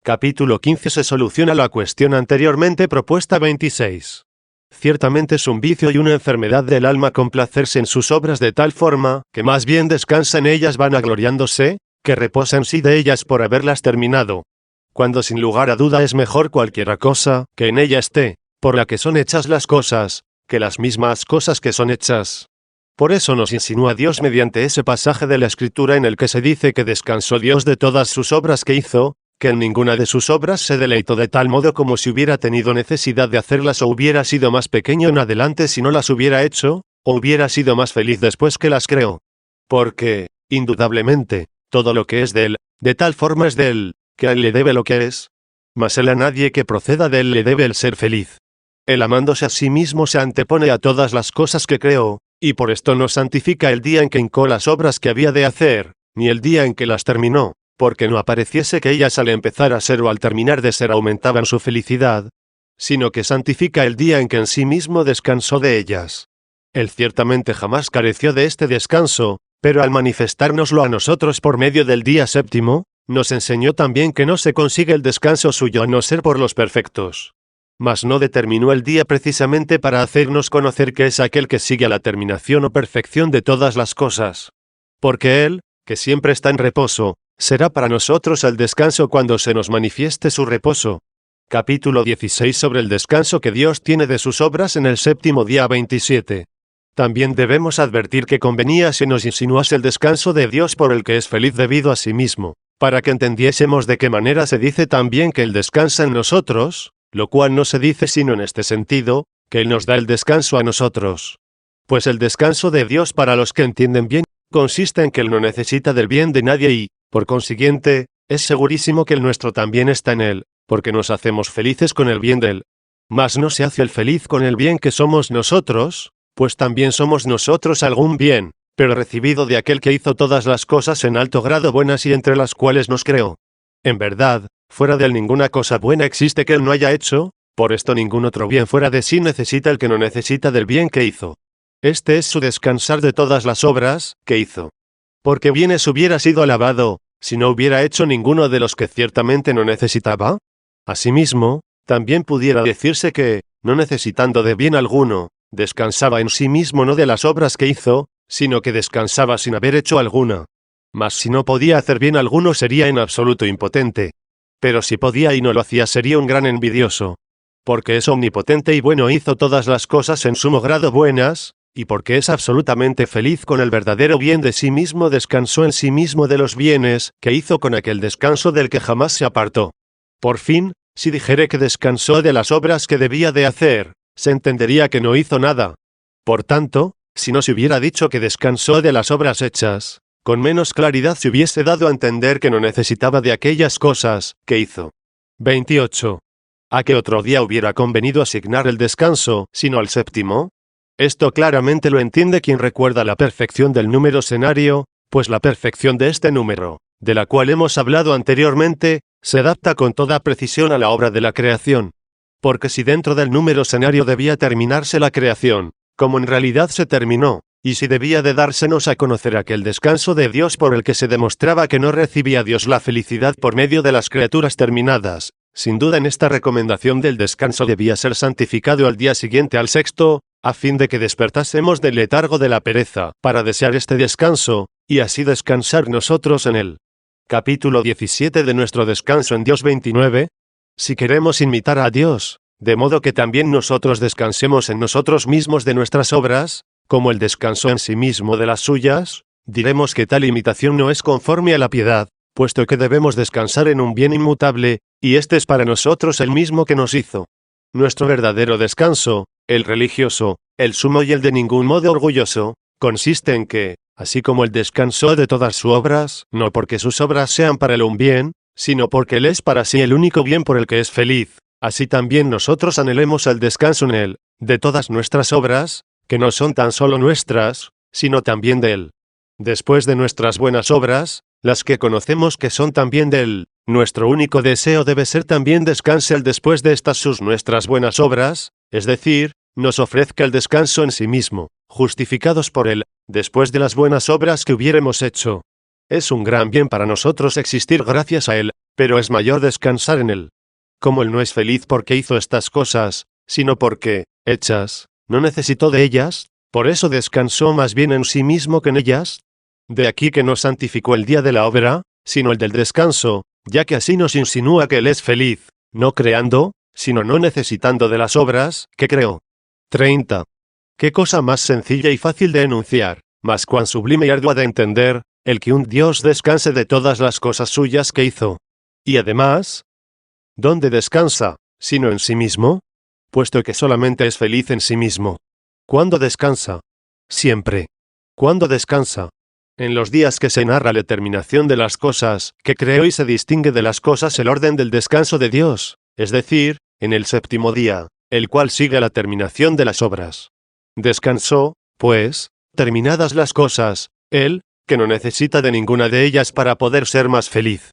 S1: Capítulo 15 se soluciona la cuestión anteriormente propuesta 26. Ciertamente es un vicio y una enfermedad del alma complacerse en sus obras de tal forma, que más bien descansa en ellas vanagloriándose, que reposa en sí de ellas por haberlas terminado. Cuando sin lugar a duda es mejor cualquiera cosa, que en ella esté, por la que son hechas las cosas, que las mismas cosas que son hechas. Por eso nos insinúa Dios mediante ese pasaje de la Escritura en el que se dice que descansó Dios de todas sus obras que hizo, que en ninguna de sus obras se deleitó de tal modo como si hubiera tenido necesidad de hacerlas o hubiera sido más pequeño en adelante si no las hubiera hecho, o hubiera sido más feliz después que las creó. Porque, indudablemente, todo lo que es de él, de tal forma es de él, que a él le debe lo que es. Mas él a nadie que proceda de él le debe el ser feliz. Él amándose a sí mismo se antepone a todas las cosas que creó, y por esto no santifica el día en que hincó las obras que había de hacer, ni el día en que las terminó, porque no apareciese que ellas al empezar a ser o al terminar de ser aumentaban su felicidad, sino que santifica el día en que en sí mismo descansó de ellas. Él ciertamente jamás careció de este descanso, pero al manifestárnoslo a nosotros por medio del día séptimo, nos enseñó también que no se consigue el descanso suyo a no ser por los perfectos. Mas no determinó el día precisamente para hacernos conocer que es aquel que sigue a la terminación o perfección de todas las cosas. Porque Él, que siempre está en reposo, será para nosotros el descanso cuando se nos manifieste su reposo. Capítulo 16 sobre el descanso que Dios tiene de sus obras en el séptimo día 27. También debemos advertir que convenía si nos insinuase el descanso de Dios por el que es feliz debido a sí mismo, para que entendiésemos de qué manera se dice también que Él descansa en nosotros, lo cual no se dice sino en este sentido, que Él nos da el descanso a nosotros. Pues el descanso de Dios para los que entienden bien, consiste en que Él no necesita del bien de nadie y, por consiguiente, es segurísimo que el nuestro también está en Él, porque nos hacemos felices con el bien de Él. Mas no se hace el feliz con el bien que somos nosotros, pues también somos nosotros algún bien, pero recibido de aquel que hizo todas las cosas en alto grado buenas y entre las cuales nos creó. En verdad, fuera de Él ninguna cosa buena existe que Él no haya hecho, por esto ningún otro bien fuera de sí necesita el que no necesita del bien que hizo. Este es su descansar de todas las obras que hizo. Porque bienes hubiera sido alabado, si no hubiera hecho ninguno de los que ciertamente no necesitaba. Asimismo, también pudiera decirse que, no necesitando de bien alguno, descansaba en sí mismo no de las obras que hizo, sino que descansaba sin haber hecho alguna. Mas si no podía hacer bien alguno sería en absoluto impotente. Pero si podía y no lo hacía sería un gran envidioso. Porque es omnipotente y bueno hizo todas las cosas en sumo grado buenas, y porque es absolutamente feliz con el verdadero bien de sí mismo descansó en sí mismo de los bienes que hizo con aquel descanso del que jamás se apartó. Por fin, si dijere que descansó de las obras que debía de hacer, se entendería que no hizo nada. Por tanto, si no se hubiera dicho que descansó de las obras hechas, con menos claridad se hubiese dado a entender que no necesitaba de aquellas cosas que hizo. 28. ¿A qué otro día hubiera convenido asignar el descanso, sino al séptimo? Esto claramente lo entiende quien recuerda la perfección del número senario, pues la perfección de este número, de la cual hemos hablado anteriormente, se adapta con toda precisión a la obra de la creación. porque si dentro del número escenario debía terminarse la creación, como en realidad se terminó, y si debía de dársenos a conocer aquel descanso de Dios por el que se demostraba que no recibía Dios la felicidad por medio de las criaturas terminadas, sin duda en esta recomendación del descanso debía ser santificado al día siguiente al sexto, a fin de que despertásemos del letargo de la pereza, para desear este descanso, y así descansar nosotros en él. Capítulo 17 de nuestro descanso en Dios 29. Si queremos imitar a Dios, de modo que también nosotros descansemos en nosotros mismos de nuestras obras, como Él descansó en sí mismo de las suyas, diremos que tal imitación no es conforme a la piedad, puesto que debemos descansar en un bien inmutable, y este es para nosotros el mismo que nos hizo. Nuestro verdadero descanso, el religioso, el sumo y el de ningún modo orgulloso, consiste en que, así como Él descansó de todas sus obras, no porque sus obras sean para Él un bien, sino porque Él es para sí el único bien por el que es feliz, así también nosotros anhelemos el descanso en Él, de todas nuestras obras, que no son tan solo nuestras, sino también de Él. Después de nuestras buenas obras, las que conocemos que son también de Él, nuestro único deseo debe ser también descanse Él después de estas sus nuestras buenas obras, es decir, nos ofrezca el descanso en sí mismo, justificados por Él, después de las buenas obras que hubiéremos hecho. Es un gran bien para nosotros existir gracias a Él, pero es mayor descansar en Él. Como Él no es feliz porque hizo estas cosas, sino porque, hechas, no necesitó de ellas, por eso descansó más bien en sí mismo que en ellas. De aquí que no santificó el día de la obra, sino el del descanso, ya que así nos insinúa que Él es feliz, no creando, sino no necesitando de las obras que creó. 30. Qué cosa más sencilla y fácil de enunciar, mas cuán sublime y ardua de entender, el que un Dios descanse de todas las cosas suyas que hizo. Y además, ¿dónde descansa, sino en sí mismo? Puesto que solamente es feliz en sí mismo. ¿Cuándo descansa? Siempre. ¿Cuándo descansa? En los días que se narra la terminación de las cosas que creó y se distingue de las cosas el orden del descanso de Dios, es decir, en el séptimo día, el cual sigue la terminación de las obras. Descansó, pues, terminadas las cosas, Él, que no necesita de ninguna de ellas para poder ser más feliz.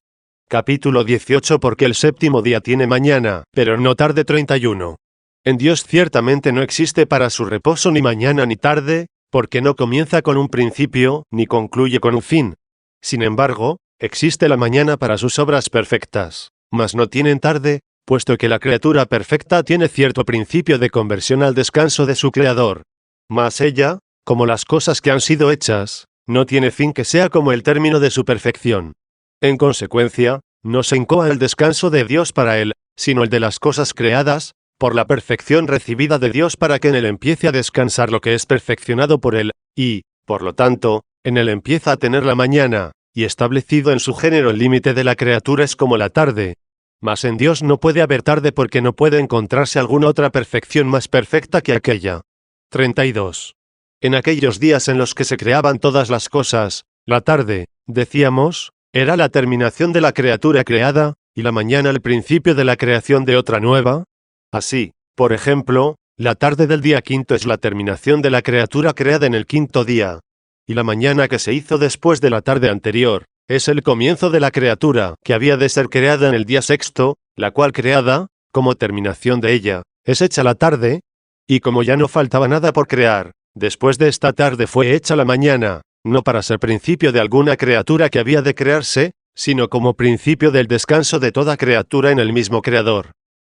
S1: Capítulo 18 Porque el séptimo día tiene mañana, pero no tarde 31. En Dios ciertamente no existe para su reposo ni mañana ni tarde, porque no comienza con un principio, ni concluye con un fin. Sin embargo, existe la mañana para sus obras perfectas, mas no tienen tarde, puesto que la criatura perfecta tiene cierto principio de conversión al descanso de su Creador. Mas ella, como las cosas que han sido hechas, no tiene fin que sea como el término de su perfección. En consecuencia, no se incoa el descanso de Dios para él, sino el de las cosas creadas, por la perfección recibida de Dios para que en él empiece a descansar lo que es perfeccionado por él, y, por lo tanto, en él empieza a tener la mañana, y establecido en su género el límite de la criatura es como la tarde. Mas en Dios no puede haber tarde porque no puede encontrarse alguna otra perfección más perfecta que aquella. 32. En aquellos días en los que se creaban todas las cosas, la tarde, decíamos, era la terminación de la criatura creada, y la mañana el principio de la creación de otra nueva. Así, por ejemplo, la tarde del día quinto es la terminación de la criatura creada en el quinto día, y la mañana que se hizo después de la tarde anterior, es el comienzo de la criatura que había de ser creada en el día sexto, la cual creada, como terminación de ella, es hecha la tarde, y como ya no faltaba nada por crear, después de esta tarde fue hecha la mañana, no para ser principio de alguna criatura que había de crearse, sino como principio del descanso de toda criatura en el mismo Creador.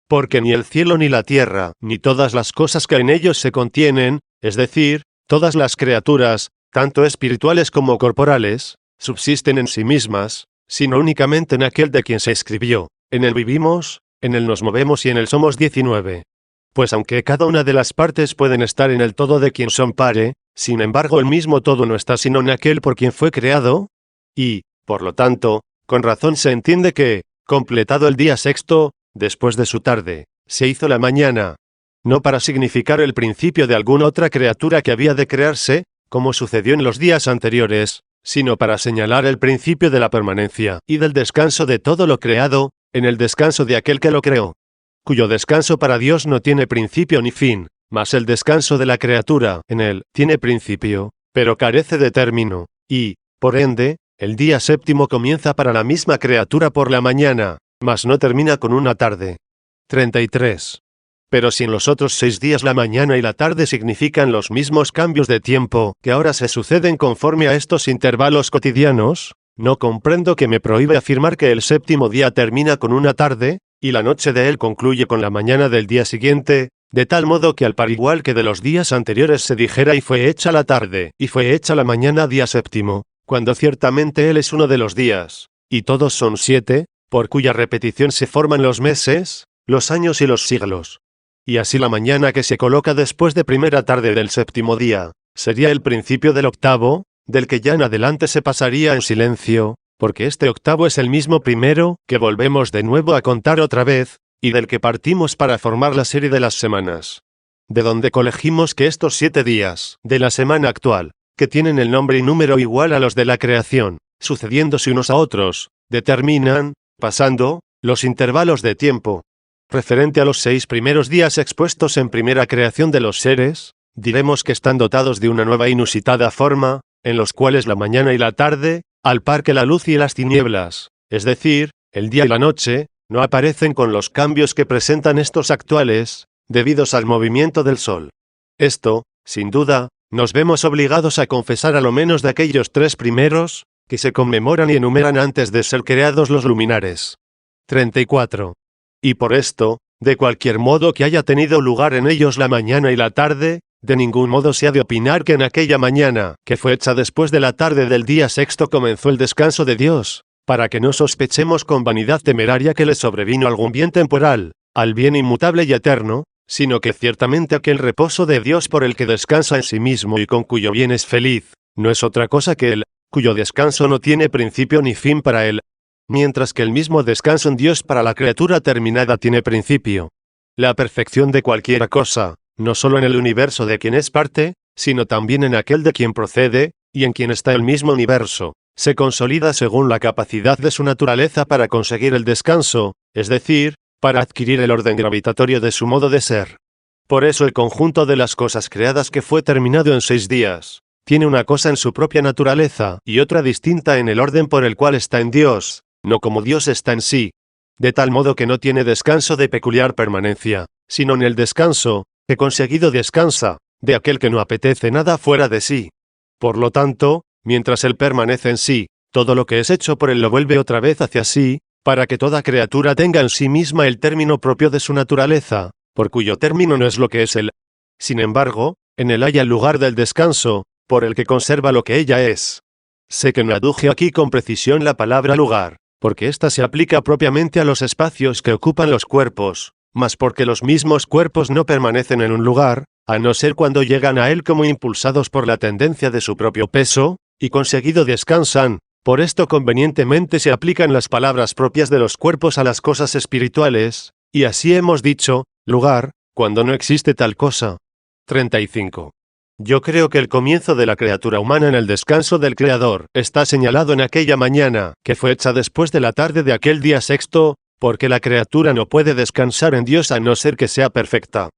S1: Porque ni el cielo ni la tierra, ni todas las cosas que en ellos se contienen, es decir, todas las criaturas, tanto espirituales como corporales, subsisten en sí mismas, sino únicamente en aquel de quien se escribió, en él vivimos, en él nos movemos y en él somos 19. Pues aunque cada una de las partes pueden estar en el todo de quien son pare, sin embargo el mismo todo no está sino en aquel por quien fue creado, y, por lo tanto, con razón se entiende que, completado el día sexto, después de su tarde, se hizo la mañana, no para significar el principio de alguna otra criatura que había de crearse, como sucedió en los días anteriores, sino para señalar el principio de la permanencia y del descanso de todo lo creado, en el descanso de aquel que lo creó, cuyo descanso para Dios no tiene principio ni fin, mas el descanso de la criatura en él tiene principio, pero carece de término, y, por ende, el día séptimo comienza para la misma criatura por la mañana, mas no termina con una tarde. 33. Pero si en los otros 6 días la mañana y la tarde significan los mismos cambios de tiempo que ahora se suceden conforme a estos intervalos cotidianos, no comprendo que me prohíbe afirmar que el séptimo día termina con una tarde, y la noche de él concluye con la mañana del día siguiente, de tal modo que al par igual que de los días anteriores se dijera y fue hecha la tarde, y fue hecha la mañana día séptimo, cuando ciertamente él es uno de los días, y todos son 7, por cuya repetición se forman los meses, los años y los siglos. Y así la mañana que se coloca después de primera tarde del séptimo día, sería el principio del octavo, del que ya en adelante se pasaría en silencio, porque este octavo es el mismo primero, que volvemos de nuevo a contar otra vez, y del que partimos para formar la serie de las semanas. De donde colegimos que estos 7 días, de la semana actual, que tienen el nombre y número igual a los de la creación, sucediéndose unos a otros, determinan, pasando, los intervalos de tiempo. Referente a los 6 primeros días expuestos en primera creación de los seres, diremos que están dotados de una nueva inusitada forma, en los cuales la mañana y la tarde, al par que la luz y las tinieblas, es decir, el día y la noche, no aparecen con los cambios que presentan estos actuales, debidos al movimiento del sol. Esto, sin duda, nos vemos obligados a confesar a lo menos de aquellos 3 primeros, que se conmemoran y enumeran antes de ser creados los luminares. 34. Y por esto, de cualquier modo que haya tenido lugar en ellos la mañana y la tarde, de ningún modo se ha de opinar que en aquella mañana, que fue hecha después de la tarde del día sexto, comenzó el descanso de Dios, para que no sospechemos con vanidad temeraria que le sobrevino algún bien temporal, al bien inmutable y eterno, sino que ciertamente aquel reposo de Dios por el que descansa en sí mismo y con cuyo bien es feliz, no es otra cosa que el, cuyo descanso no tiene principio ni fin para él, mientras que el mismo descanso en Dios para la criatura terminada tiene principio. La perfección de cualquiera cosa, no solo en el universo de quien es parte, sino también en aquel de quien procede, y en quien está el mismo universo, se consolida según la capacidad de su naturaleza para conseguir el descanso, es decir, para adquirir el orden gravitatorio de su modo de ser. Por eso el conjunto de las cosas creadas que fue terminado en 6 días, tiene una cosa en su propia naturaleza y otra distinta en el orden por el cual está en Dios, no como Dios está en sí, de tal modo que no tiene descanso de peculiar permanencia, sino en el descanso, que conseguido descansa, de aquel que no apetece nada fuera de sí. Por lo tanto, mientras él permanece en sí, todo lo que es hecho por él lo vuelve otra vez hacia sí, para que toda criatura tenga en sí misma el término propio de su naturaleza, por cuyo término no es lo que es él. Sin embargo, en él haya el lugar del descanso, por el que conserva lo que ella es. Sé que no aduje aquí con precisión la palabra lugar, porque ésta se aplica propiamente a los espacios que ocupan los cuerpos, mas porque los mismos cuerpos no permanecen en un lugar, a no ser cuando llegan a él como impulsados por la tendencia de su propio peso, y conseguido descansan. Por esto convenientemente se aplican las palabras propias de los cuerpos a las cosas espirituales, y así hemos dicho, lugar, cuando no existe tal cosa. 35. Yo creo que el comienzo de la criatura humana en el descanso del Creador está señalado en aquella mañana, que fue hecha después de la tarde de aquel día sexto, porque la criatura no puede descansar en Dios a no ser que sea perfecta.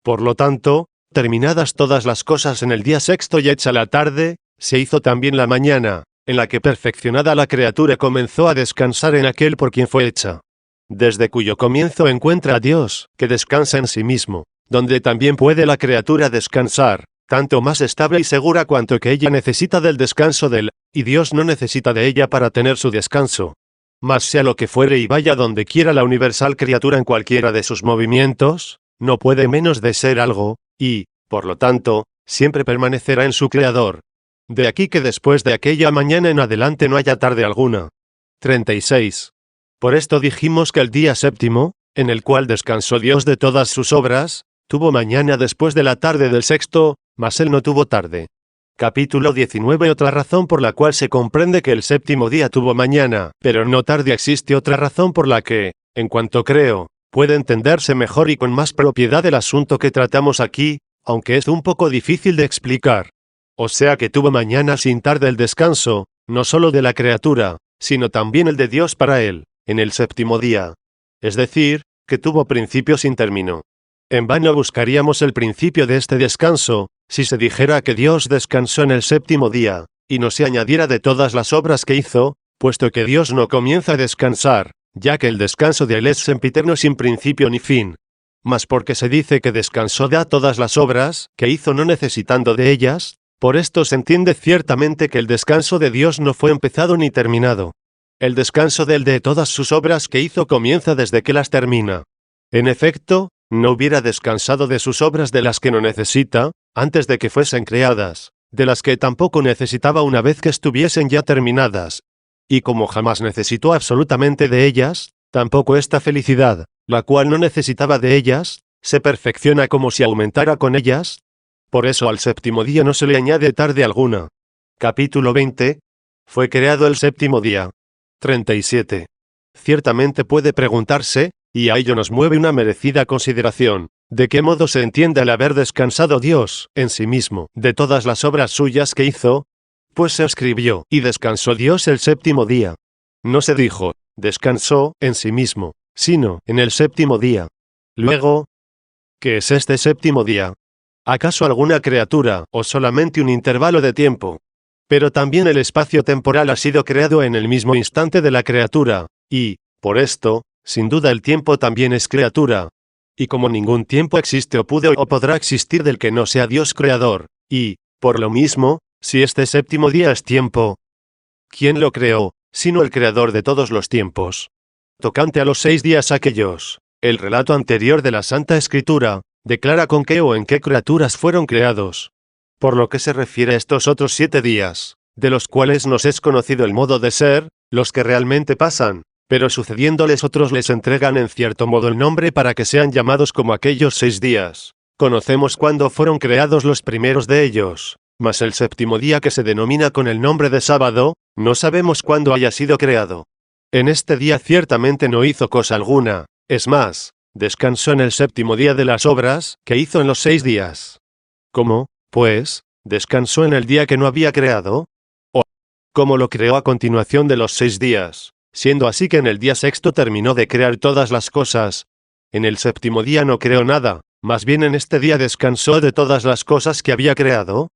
S1: Por lo tanto, terminadas todas las cosas en el día sexto y hecha la tarde, se hizo también la mañana, en la que perfeccionada la criatura comenzó a descansar en aquel por quien fue hecha. Desde cuyo comienzo encuentra a Dios, que descansa en sí mismo, donde también puede la criatura descansar, tanto más estable y segura cuanto que ella necesita del descanso de él, y Dios no necesita de ella para tener su descanso. Mas sea lo que fuere y vaya donde quiera la universal criatura en cualquiera de sus movimientos, no puede menos de ser algo, y, por lo tanto, siempre permanecerá en su Creador. De aquí que después de aquella mañana en adelante no haya tarde alguna. 36. Por esto dijimos que el día séptimo, en el cual descansó Dios de todas sus obras, tuvo mañana después de la tarde del sexto, mas él no tuvo tarde. Capítulo 19. Otra razón por la cual se comprende que el séptimo día tuvo mañana, pero no tarde. Existe otra razón por la que, en cuanto creo, puede entenderse mejor y con más propiedad el asunto que tratamos aquí, aunque es un poco difícil de explicar. O sea que tuvo mañana sin tarde el descanso, no solo de la criatura, sino también el de Dios para él, en el séptimo día. Es decir, que tuvo principio sin término. En vano buscaríamos el principio de este descanso, si se dijera que Dios descansó en el séptimo día, y no se añadiera de todas las obras que hizo, puesto que Dios no comienza a descansar, ya que el descanso de él es sempiterno sin principio ni fin. Mas porque se dice que descansó de todas las obras que hizo no necesitando de ellas, por esto se entiende ciertamente que el descanso de Dios no fue empezado ni terminado. El descanso de todas sus obras que hizo comienza desde que las termina. En efecto, no hubiera descansado de sus obras de las que no necesita, antes de que fuesen creadas, de las que tampoco necesitaba una vez que estuviesen ya terminadas. Y como jamás necesitó absolutamente de ellas, tampoco esta felicidad, la cual no necesitaba de ellas, se perfecciona como si aumentara con ellas. Por eso al séptimo día no se le añade tarde alguna. Capítulo 20. Fue creado el séptimo día. 37. Ciertamente puede preguntarse, y a ello nos mueve una merecida consideración, ¿de qué modo se entiende el haber descansado Dios, en sí mismo, de todas las obras suyas que hizo? Pues se escribió, y descansó Dios el séptimo día. No se dijo, descansó, en sí mismo, sino, en el séptimo día. Luego, ¿qué es este séptimo día? ¿Acaso alguna criatura, o solamente un intervalo de tiempo? Pero también el espacio temporal ha sido creado en el mismo instante de la criatura, y, por esto, sin duda el tiempo también es criatura. Y como ningún tiempo existe o puede o podrá existir del que no sea Dios creador, y, por lo mismo, si este séptimo día es tiempo, ¿quién lo creó, sino el creador de todos los tiempos? Tocante a los 6 días aquellos, el relato anterior de la Santa Escritura, declara con qué o en qué criaturas fueron creados. Por lo que se refiere a estos otros 7 días, de los cuales nos es conocido el modo de ser, los que realmente pasan, pero sucediéndoles otros les entregan en cierto modo el nombre para que sean llamados como aquellos 6 días. Conocemos cuándo fueron creados los primeros de ellos, mas el séptimo día que se denomina con el nombre de sábado, no sabemos cuándo haya sido creado. En este día ciertamente no hizo cosa alguna, es más, descansó en el séptimo día de las obras que hizo en los 6 días. ¿Cómo, pues, descansó en el día que no había creado? ¿O cómo lo creó a continuación de los 6 días, siendo así que en el día sexto terminó de crear todas las cosas? En el séptimo día no creó nada, más bien en este día descansó de todas las cosas que había creado.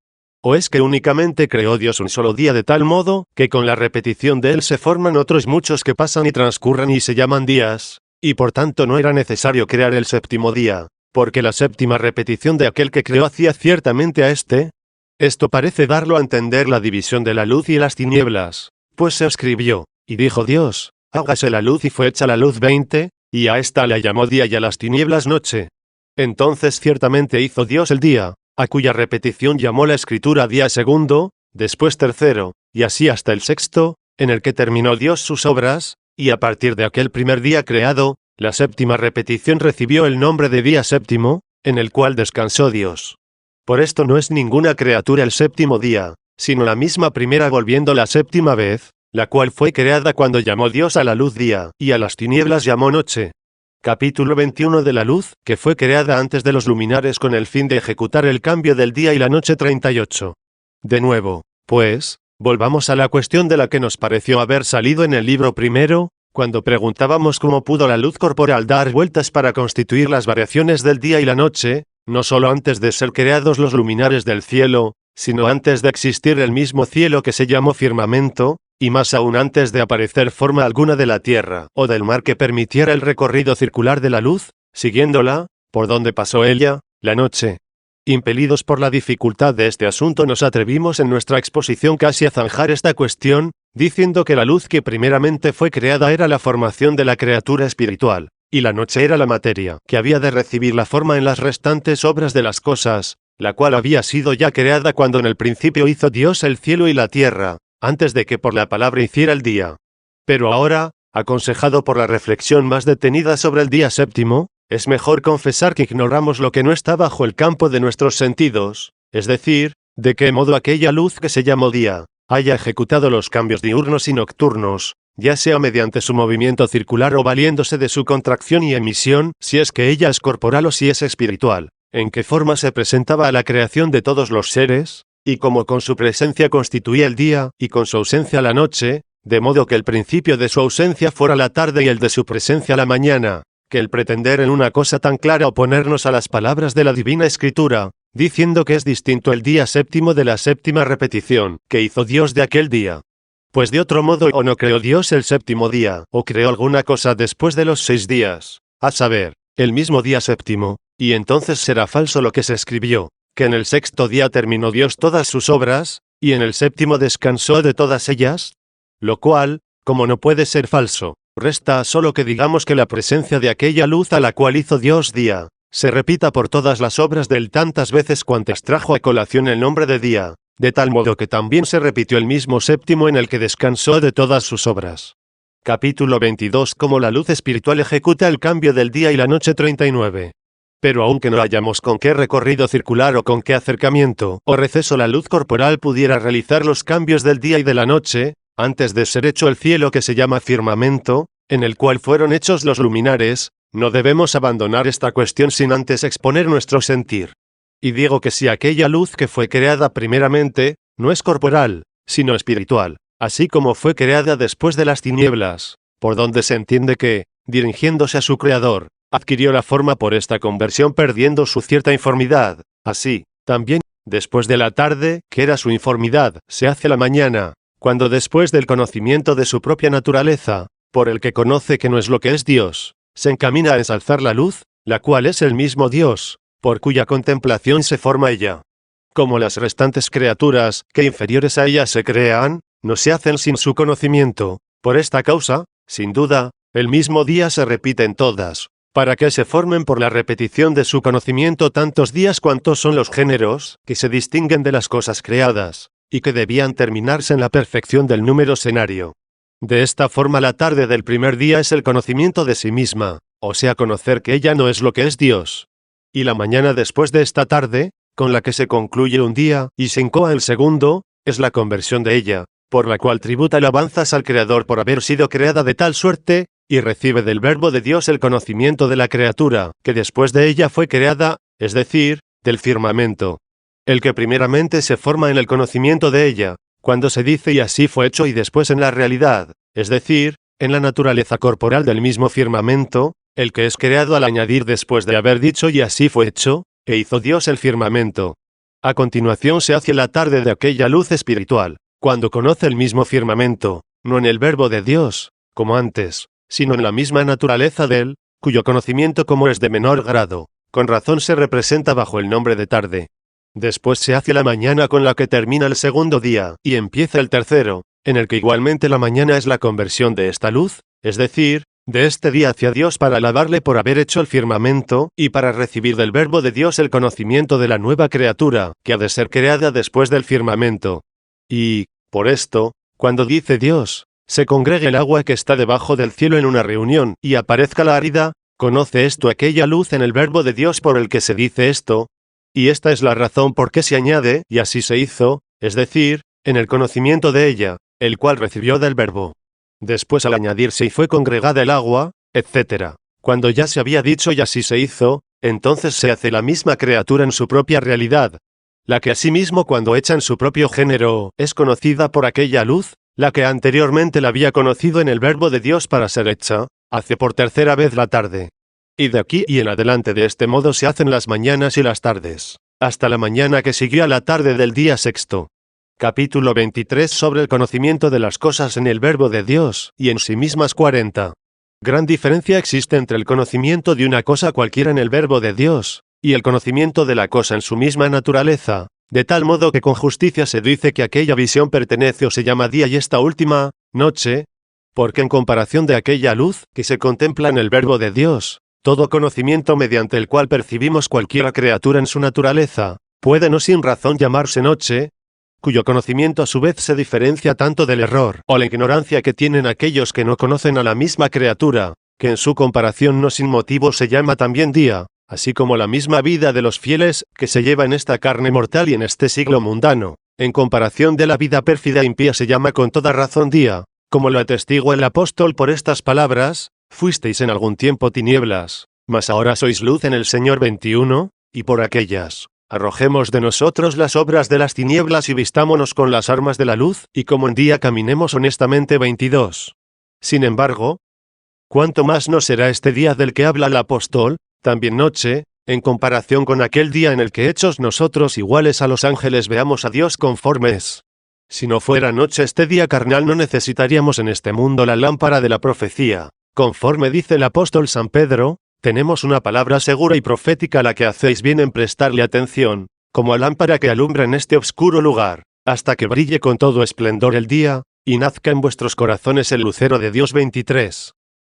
S1: ¿O es que únicamente creó Dios un solo día de tal modo, que con la repetición de él se forman otros muchos que pasan y transcurren y se llaman días, y por tanto no era necesario crear el séptimo día, porque la séptima repetición de aquel que creó hacía ciertamente a este? Esto parece darlo a entender la división de la luz y las tinieblas, pues se escribió, y dijo Dios, hágase la luz y fue hecha la luz 20, y a esta la llamó día y a las tinieblas noche. Entonces ciertamente hizo Dios el día, a cuya repetición llamó la Escritura día segundo, después tercero, y así hasta el sexto, en el que terminó Dios sus obras, y a partir de aquel primer día creado, la séptima repetición recibió el nombre de día séptimo, en el cual descansó Dios. Por esto no es ninguna criatura el séptimo día, sino la misma primera volviendo la séptima vez, la cual fue creada cuando llamó Dios a la luz día, y a las tinieblas llamó noche. Capítulo 21 de la luz, que fue creada antes de los luminares con el fin de ejecutar el cambio del día y la noche 38. De nuevo, pues, volvamos a la cuestión de la que nos pareció haber salido en el libro primero, cuando preguntábamos cómo pudo la luz corporal dar vueltas para constituir las variaciones del día y la noche, no solo antes de ser creados los luminares del cielo, sino antes de existir el mismo cielo que se llamó firmamento, y más aún antes de aparecer forma alguna de la tierra o del mar que permitiera el recorrido circular de la luz, siguiéndola, por donde pasó ella, la noche. Impelidos por la dificultad de este asunto nos atrevimos en nuestra exposición casi a zanjar esta cuestión, diciendo que la luz que primeramente fue creada era la formación de la criatura espiritual, y la noche era la materia que había de recibir la forma en las restantes obras de las cosas, la cual había sido ya creada cuando en el principio hizo Dios el cielo y la tierra, antes de que por la palabra hiciera el día. Pero ahora, aconsejado por la reflexión más detenida sobre el día séptimo, es mejor confesar que ignoramos lo que no está bajo el campo de nuestros sentidos, es decir, de qué modo aquella luz que se llamó día, haya ejecutado los cambios diurnos y nocturnos, ya sea mediante su movimiento circular o valiéndose de su contracción y emisión, si es que ella es corporal o si es espiritual, en qué forma se presentaba a la creación de todos los seres, y como con su presencia constituía el día, y con su ausencia la noche, de modo que el principio de su ausencia fuera la tarde y el de su presencia la mañana, que el pretender en una cosa tan clara oponernos a las palabras de la Divina Escritura, diciendo que es distinto el día séptimo de la séptima repetición, que hizo Dios de aquel día. Pues de otro modo o no creó Dios el séptimo día, o creó alguna cosa después de los 6 días, a saber, el mismo día séptimo, y entonces será falso lo que se escribió, que en el sexto día terminó Dios todas sus obras, y en el séptimo descansó de todas ellas, lo cual, como no puede ser falso, resta solo que digamos que la presencia de aquella luz a la cual hizo Dios día, se repita por todas las obras de él tantas veces cuantas trajo a colación el nombre de día, de tal modo que también se repitió el mismo séptimo en el que descansó de todas sus obras. Capítulo 22. Cómo la luz espiritual ejecuta el cambio del día y la noche. 39. Pero aunque no hayamos con qué recorrido circular o con qué acercamiento o receso la luz corporal pudiera realizar los cambios del día y de la noche, antes de ser hecho el cielo que se llama firmamento, en el cual fueron hechos los luminares, no debemos abandonar esta cuestión sin antes exponer nuestro sentir. Y digo que si aquella luz que fue creada primeramente, no es corporal, sino espiritual, así como fue creada después de las tinieblas, por donde se entiende que, dirigiéndose a su Creador, adquirió la forma por esta conversión perdiendo su cierta informidad, así, también, después de la tarde, que era su informidad, se hace la mañana, cuando después del conocimiento de su propia naturaleza, por el que conoce que no es lo que es Dios, se encamina a ensalzar la luz, la cual es el mismo Dios, por cuya contemplación se forma ella. Como las restantes criaturas, que inferiores a ella se crean, no se hacen sin su conocimiento, por esta causa, sin duda, el mismo día se repite en todas, para que se formen por la repetición de su conocimiento tantos días cuantos son los géneros, que se distinguen de las cosas creadas, y que debían terminarse en la perfección del número senario. De esta forma la tarde del primer día es el conocimiento de sí misma, o sea conocer que ella no es lo que es Dios. Y la mañana después de esta tarde, con la que se concluye un día y se incoa el segundo, es la conversión de ella, por la cual tributa alabanzas al Creador por haber sido creada de tal suerte, y recibe del Verbo de Dios el conocimiento de la criatura, que después de ella fue creada, es decir, del firmamento. El que primeramente se forma en el conocimiento de ella, cuando se dice y así fue hecho y después en la realidad, es decir, en la naturaleza corporal del mismo firmamento, el que es creado al añadir después de haber dicho y así fue hecho, e hizo Dios el firmamento. A continuación se hace la tarde de aquella luz espiritual, cuando conoce el mismo firmamento, no en el Verbo de Dios, como antes, sino en la misma naturaleza de él, cuyo conocimiento como es de menor grado, con razón se representa bajo el nombre de tarde. Después se hace la mañana con la que termina el segundo día, y empieza el tercero, en el que igualmente la mañana es la conversión de esta luz, es decir, de este día hacia Dios para alabarle por haber hecho el firmamento, y para recibir del Verbo de Dios el conocimiento de la nueva criatura, que ha de ser creada después del firmamento. Y, por esto, cuando dice Dios, se congregue el agua que está debajo del cielo en una reunión, y aparezca la árida, conoce esto aquella luz en el Verbo de Dios por el que se dice esto, y esta es la razón por qué se añade, y así se hizo, es decir, en el conocimiento de ella, el cual recibió del Verbo. Después al añadirse y fue congregada el agua, etc. Cuando ya se había dicho y así se hizo, entonces se hace la misma criatura en su propia realidad, la que asimismo cuando hecha en su propio género, es conocida por aquella luz, la que anteriormente la había conocido en el Verbo de Dios para ser hecha, hace por tercera vez la tarde. Y de aquí y en adelante de este modo se hacen las mañanas y las tardes, hasta la mañana que siguió a la tarde del día sexto. Capítulo 23 sobre el conocimiento de las cosas en el Verbo de Dios, y en sí mismas 40. Gran diferencia existe entre el conocimiento de una cosa cualquiera en el Verbo de Dios, y el conocimiento de la cosa en su misma naturaleza, de tal modo que con justicia se dice que aquella visión pertenece o se llama día y esta última, noche, porque en comparación de aquella luz que se contempla en el Verbo de Dios, todo conocimiento mediante el cual percibimos cualquiera criatura en su naturaleza, puede no sin razón llamarse noche, cuyo conocimiento a su vez se diferencia tanto del error o la ignorancia que tienen aquellos que no conocen a la misma criatura, que en su comparación no sin motivo se llama también día, así como la misma vida de los fieles que se lleva en esta carne mortal y en este siglo mundano, en comparación de la vida pérfida e impía se llama con toda razón día, como lo atestigua el apóstol por estas palabras: fuisteis en algún tiempo tinieblas, mas ahora sois luz en el Señor. 21, y por aquellas, arrojemos de nosotros las obras de las tinieblas y vistámonos con las armas de la luz, y como en día caminemos honestamente. 22. Sin embargo, ¿cuánto más no será este día del que habla el apóstol, también noche, en comparación con aquel día en el que hechos nosotros iguales a los ángeles veamos a Dios conformes? Si no fuera noche este día carnal no necesitaríamos en este mundo la lámpara de la profecía, conforme dice el apóstol San Pedro, tenemos una palabra segura y profética a la que hacéis bien en prestarle atención, como lámpara que alumbra en este oscuro lugar, hasta que brille con todo esplendor el día, y nazca en vuestros corazones el lucero de Dios. 23.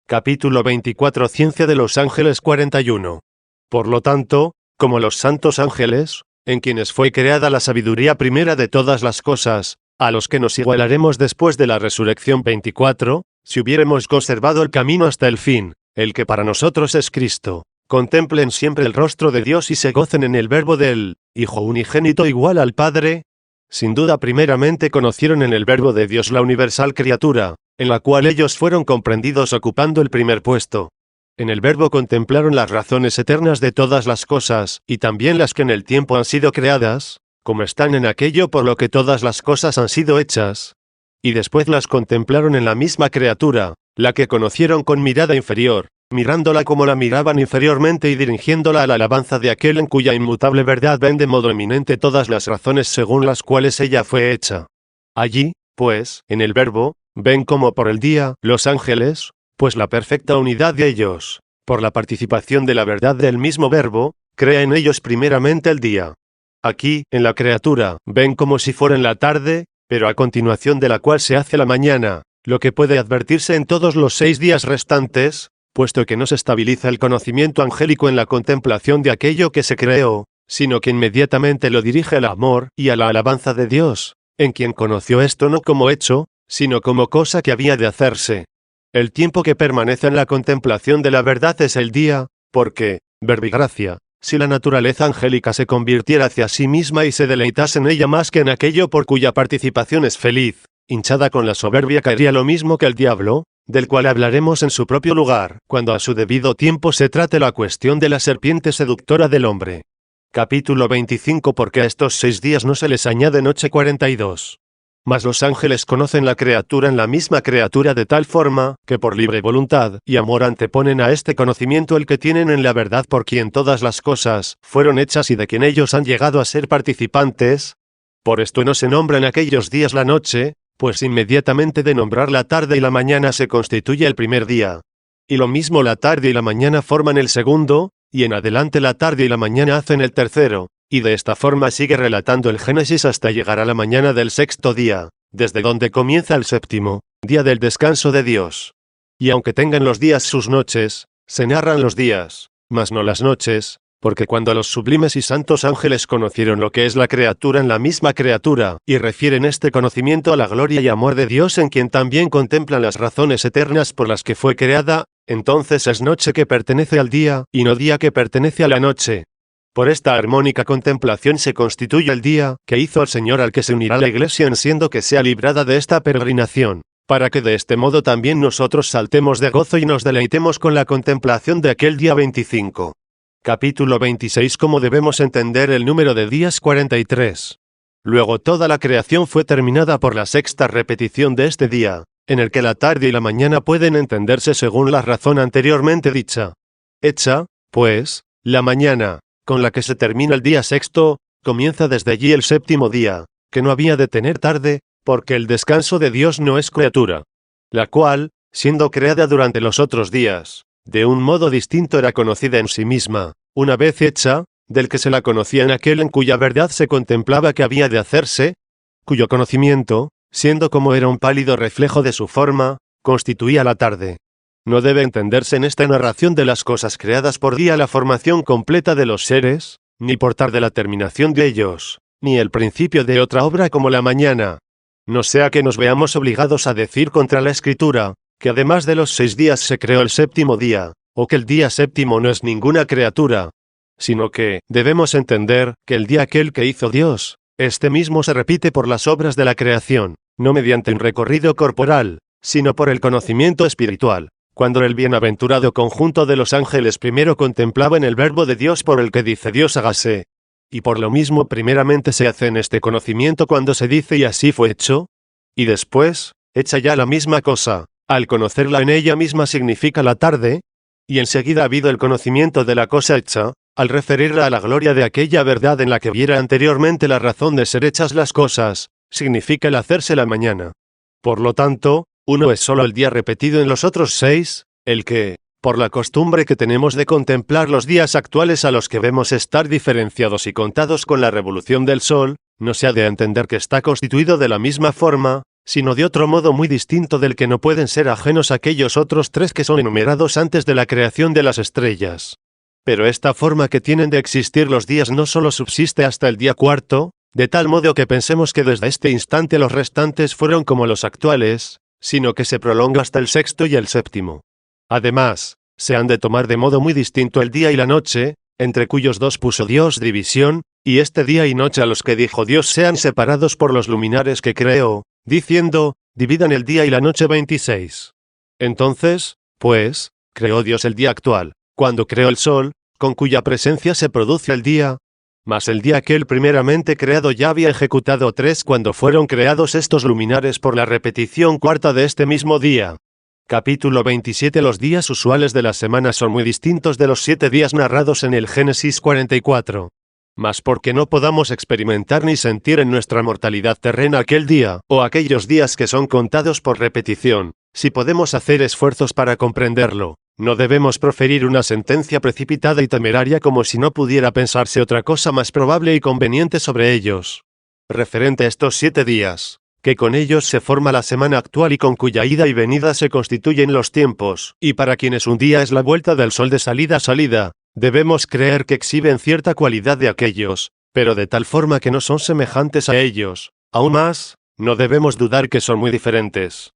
S1: Capítulo 24. Ciencia de los ángeles. 41. Por lo tanto, como los santos ángeles, en quienes fue creada la sabiduría primera de todas las cosas, a los que nos igualaremos después de la resurrección. 24. Si hubiéremos conservado el camino hasta el fin, el que para nosotros es Cristo, contemplen siempre el rostro de Dios y se gocen en el verbo del Hijo unigénito igual al Padre. Sin duda primeramente conocieron en el verbo de Dios la universal criatura, en la cual ellos fueron comprendidos ocupando el primer puesto. En el verbo contemplaron las razones eternas de todas las cosas, y también las que en el tiempo han sido creadas, como están en aquello por lo que todas las cosas han sido hechas. Y después las contemplaron en la misma criatura, la que conocieron con mirada inferior, mirándola como la miraban inferiormente y dirigiéndola a la alabanza de aquel en cuya inmutable verdad ven de modo eminente todas las razones según las cuales ella fue hecha. Allí, pues, en el verbo, ven como por el día, los ángeles, pues la perfecta unidad de ellos, por la participación de la verdad del mismo verbo, crea en ellos primeramente el día. Aquí, en la criatura, ven como si fuera en la tarde, pero a continuación de la cual se hace la mañana, lo que puede advertirse en todos los 6 días restantes, puesto que no se estabiliza el conocimiento angélico en la contemplación de aquello que se creó, sino que inmediatamente lo dirige al amor y a la alabanza de Dios, en quien conoció esto no como hecho, sino como cosa que había de hacerse. El tiempo que permanece en la contemplación de la verdad es el día, porque, verbigracia, si la naturaleza angélica se convirtiera hacia sí misma y se deleitase en ella más que en aquello por cuya participación es feliz, hinchada con la soberbia caería lo mismo que el diablo, del cual hablaremos en su propio lugar, cuando a su debido tiempo se trate la cuestión de la serpiente seductora del hombre. Capítulo 25. Porque a estos 6 días no se les añade noche. 42. Mas los ángeles conocen la criatura en la misma criatura de tal forma, que por libre voluntad y amor anteponen a este conocimiento el que tienen en la verdad por quien todas las cosas fueron hechas y de quien ellos han llegado a ser participantes. Por esto no se nombra en aquellos días la noche, pues inmediatamente de nombrar la tarde y la mañana se constituye el primer día. Y lo mismo la tarde y la mañana forman el segundo, y en adelante la tarde y la mañana hacen el tercero. Y de esta forma sigue relatando el Génesis hasta llegar a la mañana del 6º día, desde donde comienza el 7º, día del descanso de Dios. Y aunque tengan los días sus noches, se narran los días, mas no las noches, porque cuando los sublimes y santos ángeles conocieron lo que es la criatura en la misma criatura, y refieren este conocimiento a la gloria y amor de Dios en quien también contemplan las razones eternas por las que fue creada, entonces es noche que pertenece al día, y no día que pertenece a la noche. Por esta armónica contemplación se constituye el día que hizo el Señor al que se unirá la Iglesia en siendo que sea librada de esta peregrinación, para que de este modo también nosotros saltemos de gozo y nos deleitemos con la contemplación de aquel día 25. Capítulo 26. ¿Cómo debemos entender el número de días? 43. Luego toda la creación fue terminada por la 6ª repetición de este día, en el que la tarde y la mañana pueden entenderse según la razón anteriormente dicha. Hecha, pues, la mañana, con la que se termina el día 6º, comienza desde allí el 7º día, que no había de tener tarde, porque el descanso de Dios no es criatura, la cual, siendo creada durante los otros días, de un modo distinto era conocida en sí misma, una vez hecha, del que se la conocía en aquel en cuya verdad se contemplaba que había de hacerse, cuyo conocimiento, siendo como era un pálido reflejo de su forma, constituía la tarde. No debe entenderse en esta narración de las cosas creadas por día la formación completa de los seres, ni por tarde la terminación de ellos, ni el principio de otra obra como la mañana. No sea que nos veamos obligados a decir contra la Escritura, que además de los 6 días se creó el 7º día, o que el día 7º no es ninguna criatura, sino que debemos entender que el día aquel que hizo Dios, este mismo se repite por las obras de la creación, no mediante un recorrido corporal, sino por el conocimiento espiritual. Cuando el bienaventurado conjunto de los ángeles primero contemplaba en el verbo de Dios por el que dice Dios hágase, y por lo mismo primeramente se hace en este conocimiento cuando se dice y así fue hecho, y después, hecha ya la misma cosa, al conocerla en ella misma significa la tarde, y enseguida ha habido el conocimiento de la cosa hecha, al referirla a la gloria de aquella verdad en la que viera anteriormente la razón de ser hechas las cosas, significa el hacerse la mañana. Por lo tanto, uno es solo el día repetido en los otros 6, el que, por la costumbre que tenemos de contemplar los días actuales a los que vemos estar diferenciados y contados con la revolución del Sol, no se ha de entender que está constituido de la misma forma, sino de otro modo muy distinto del que no pueden ser ajenos aquellos otros tres que son enumerados antes de la creación de las estrellas. Pero esta forma que tienen de existir los días no solo subsiste hasta el día cuarto, de tal modo que pensemos que desde este instante los restantes fueron como los actuales, sino que se prolonga hasta el sexto y el séptimo. Además, se han de tomar de modo muy distinto el día y la noche, entre cuyos dos puso Dios división, y este día y noche a los que dijo Dios sean separados por los luminares que creó, diciendo, dividan el día y la noche 26. Entonces, pues, creó Dios el día actual, cuando creó el sol, con cuya presencia se produce el día, mas el día que él primeramente creado ya había ejecutado 3 cuando fueron creados estos luminares por la repetición cuarta de este mismo día. Capítulo 27. Los días usuales de la semana son muy distintos de los 7 días narrados en el Génesis 44. Mas porque no podamos experimentar ni sentir en nuestra mortalidad terrena aquel día, o aquellos días que son contados por repetición, si podemos hacer esfuerzos para comprenderlo, no debemos proferir una sentencia precipitada y temeraria como si no pudiera pensarse otra cosa más probable y conveniente sobre ellos. Referente a estos 7 días, que con ellos se forma la semana actual y con cuya ida y venida se constituyen los tiempos, y para quienes un día es la vuelta del sol de salida a salida, debemos creer que exhiben cierta cualidad de aquellos, pero de tal forma que no son semejantes a ellos. Aún más, no debemos dudar que son muy diferentes.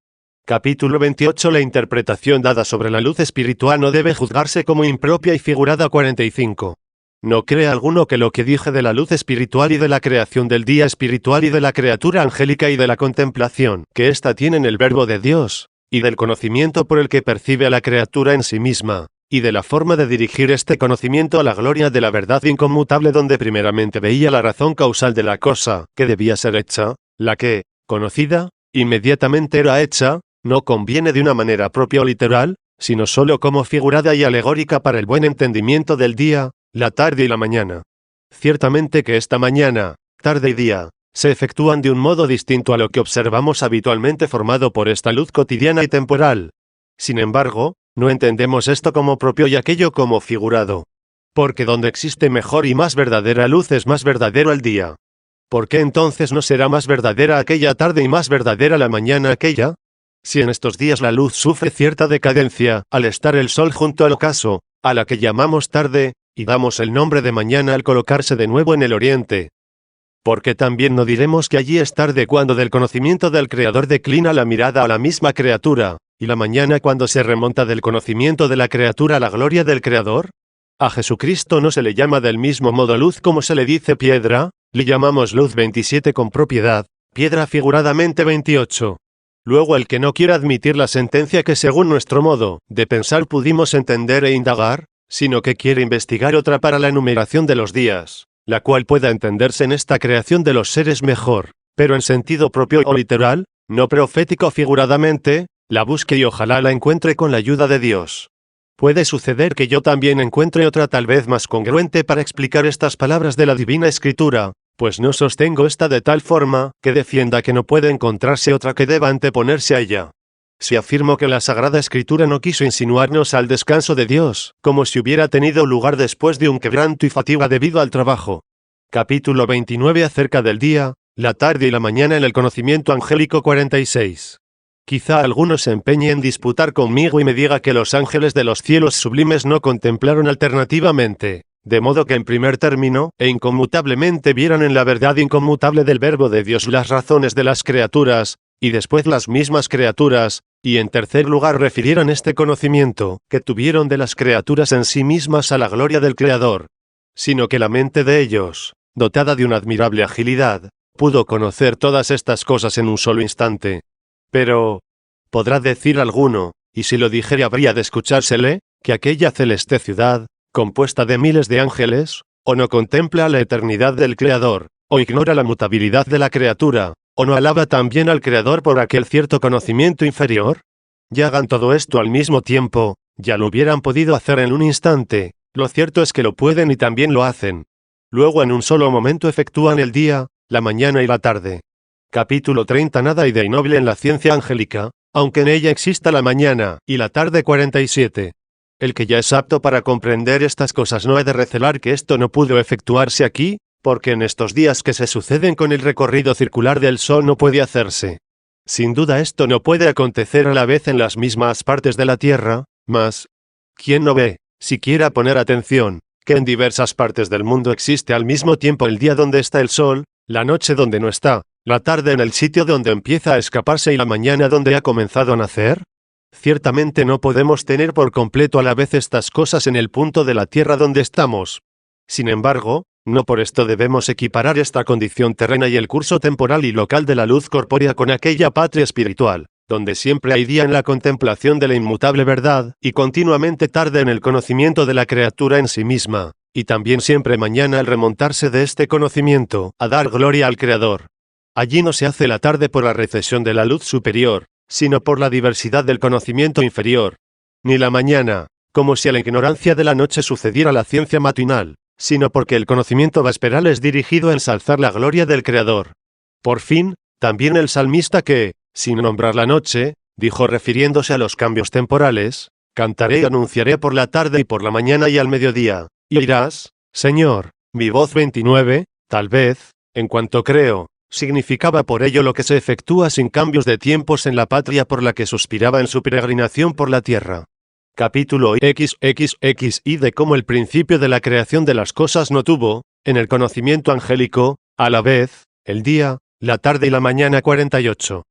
S1: Capítulo 28. La interpretación dada sobre la luz espiritual no debe juzgarse como impropia y figurada. 45. No cree alguno que lo que dije de la luz espiritual y de la creación del día espiritual y de la criatura angélica y de la contemplación que ésta tiene en el verbo de Dios, y del conocimiento por el que percibe a la criatura en sí misma, y de la forma de dirigir este conocimiento a la gloria de la verdad inconmutable donde primeramente veía la razón causal de la cosa que debía ser hecha, la que, conocida, inmediatamente era hecha, no conviene de una manera propia o literal, sino solo como figurada y alegórica para el buen entendimiento del día, la tarde y la mañana. Ciertamente que esta mañana, tarde y día, se efectúan de un modo distinto a lo que observamos habitualmente formado por esta luz cotidiana y temporal. Sin embargo, no entendemos esto como propio y aquello como figurado. Porque donde existe mejor y más verdadera luz es más verdadero el día. ¿Por qué entonces no será más verdadera aquella tarde y más verdadera la mañana aquella? Si en estos días la luz sufre cierta decadencia, al estar el sol junto al ocaso, a la que llamamos tarde, y damos el nombre de mañana al colocarse de nuevo en el oriente. Porque también no diremos que allí es tarde cuando del conocimiento del Creador declina la mirada a la misma criatura, y la mañana cuando se remonta del conocimiento de la criatura a la gloria del Creador. A Jesucristo no se le llama del mismo modo luz como se le dice piedra, le llamamos luz 27 con propiedad, piedra figuradamente 28. Luego el que no quiera admitir la sentencia que según nuestro modo de pensar pudimos entender e indagar, sino que quiere investigar otra para la enumeración de los días, la cual pueda entenderse en esta creación de los seres mejor, pero en sentido propio o literal, no profético figuradamente, la busque y ojalá la encuentre con la ayuda de Dios. Puede suceder que yo también encuentre otra tal vez más congruente para explicar estas palabras de la Divina Escritura, pues no sostengo esta de tal forma que defienda que no puede encontrarse otra que deba anteponerse a ella. Si afirmo que la Sagrada Escritura no quiso insinuarnos al descanso de Dios, como si hubiera tenido lugar después de un quebranto y fatiga debido al trabajo. Capítulo 29. Acerca del día, la tarde y la mañana en el conocimiento angélico. 46. Quizá alguno se empeñe en disputar conmigo y me diga que los ángeles de los cielos sublimes no contemplaron alternativamente, de modo que en primer término, e inconmutablemente vieran en la verdad inconmutable del verbo de Dios las razones de las criaturas, y después las mismas criaturas, y en tercer lugar refirieran este conocimiento que tuvieron de las criaturas en sí mismas a la gloria del Creador. Sino que la mente de ellos, dotada de una admirable agilidad, pudo conocer todas estas cosas en un solo instante. Pero, podrá decir alguno, y si lo dijere habría de escuchársele, que aquella celeste ciudad, compuesta de miles de ángeles, o no contempla la eternidad del Creador, o ignora la mutabilidad de la criatura, o no alaba también al Creador por aquel cierto conocimiento inferior. Ya hagan todo esto al mismo tiempo, ya lo hubieran podido hacer en un instante, lo cierto es que lo pueden y también lo hacen. Luego en un solo momento efectúan el día, la mañana y la tarde. Capítulo 30. Nada hay de innoble en la ciencia angélica, aunque en ella exista la mañana y la tarde. 47. El que ya es apto para comprender estas cosas no ha de recelar que esto no pudo efectuarse aquí, porque en estos días que se suceden con el recorrido circular del Sol no puede hacerse. Sin duda esto no puede acontecer a la vez en las mismas partes de la Tierra, mas, ¿quién no ve, si quiera poner atención, que en diversas partes del mundo existe al mismo tiempo el día donde está el Sol, la noche donde no está, la tarde en el sitio donde empieza a escaparse y la mañana donde ha comenzado a nacer? Ciertamente no podemos tener por completo a la vez estas cosas en el punto de la Tierra donde estamos. Sin embargo, no por esto debemos equiparar esta condición terrena y el curso temporal y local de la luz corpórea con aquella patria espiritual, donde siempre hay día en la contemplación de la inmutable verdad, y continuamente tarde en el conocimiento de la criatura en sí misma, y también siempre mañana al remontarse de este conocimiento, a dar gloria al Creador. Allí no se hace la tarde por la recesión de la luz superior, sino por la diversidad del conocimiento inferior. Ni la mañana, como si a la ignorancia de la noche sucediera la ciencia matinal, sino porque el conocimiento vesperal es dirigido a ensalzar la gloria del Creador. Por fin, también el salmista que, sin nombrar la noche, dijo refiriéndose a los cambios temporales, cantaré y anunciaré por la tarde y por la mañana y al mediodía, y oirás, Señor, mi voz. 29, tal vez, en cuanto creo, significaba por ello lo que se efectúa sin cambios de tiempos en la patria por la que suspiraba en su peregrinación por la tierra. Capítulo XXX y de cómo el principio de la creación de las cosas no tuvo, en el conocimiento angélico, a la vez, el día, la tarde y la mañana. 48.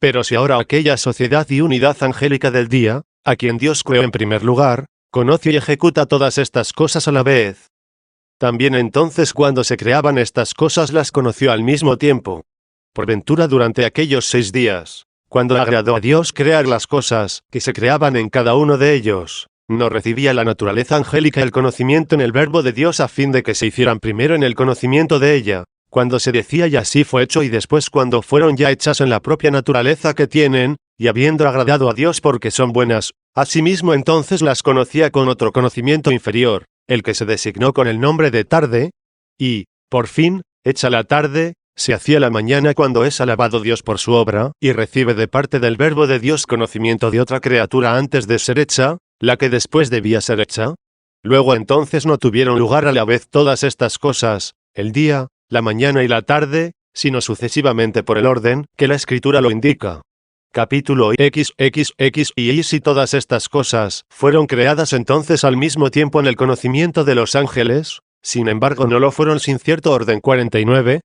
S1: Pero si ahora aquella sociedad y unidad angélica del día, a quien Dios creó en primer lugar, conoce y ejecuta todas estas cosas a la vez, también entonces cuando se creaban estas cosas las conoció al mismo tiempo. Por ventura durante aquellos 6 días, cuando agradó a Dios crear las cosas que se creaban en cada uno de ellos, no recibía la naturaleza angélica el conocimiento en el verbo de Dios a fin de que se hicieran primero en el conocimiento de ella, cuando se decía y así fue hecho y después cuando fueron ya hechas en la propia naturaleza que tienen, y habiendo agradado a Dios porque son buenas, asimismo entonces las conocía con otro conocimiento inferior, el que se designó con el nombre de tarde, y, por fin, hecha la tarde, se hacía la mañana cuando es alabado Dios por su obra, y recibe de parte del verbo de Dios conocimiento de otra criatura antes de ser hecha, la que después debía ser hecha. Luego entonces no tuvieron lugar a la vez todas estas cosas, el día, la mañana y la tarde, sino sucesivamente por el orden que la Escritura lo indica. Capítulo XXX y si todas estas cosas fueron creadas entonces al mismo tiempo en el conocimiento de los ángeles, sin embargo no lo fueron sin cierto orden. 49.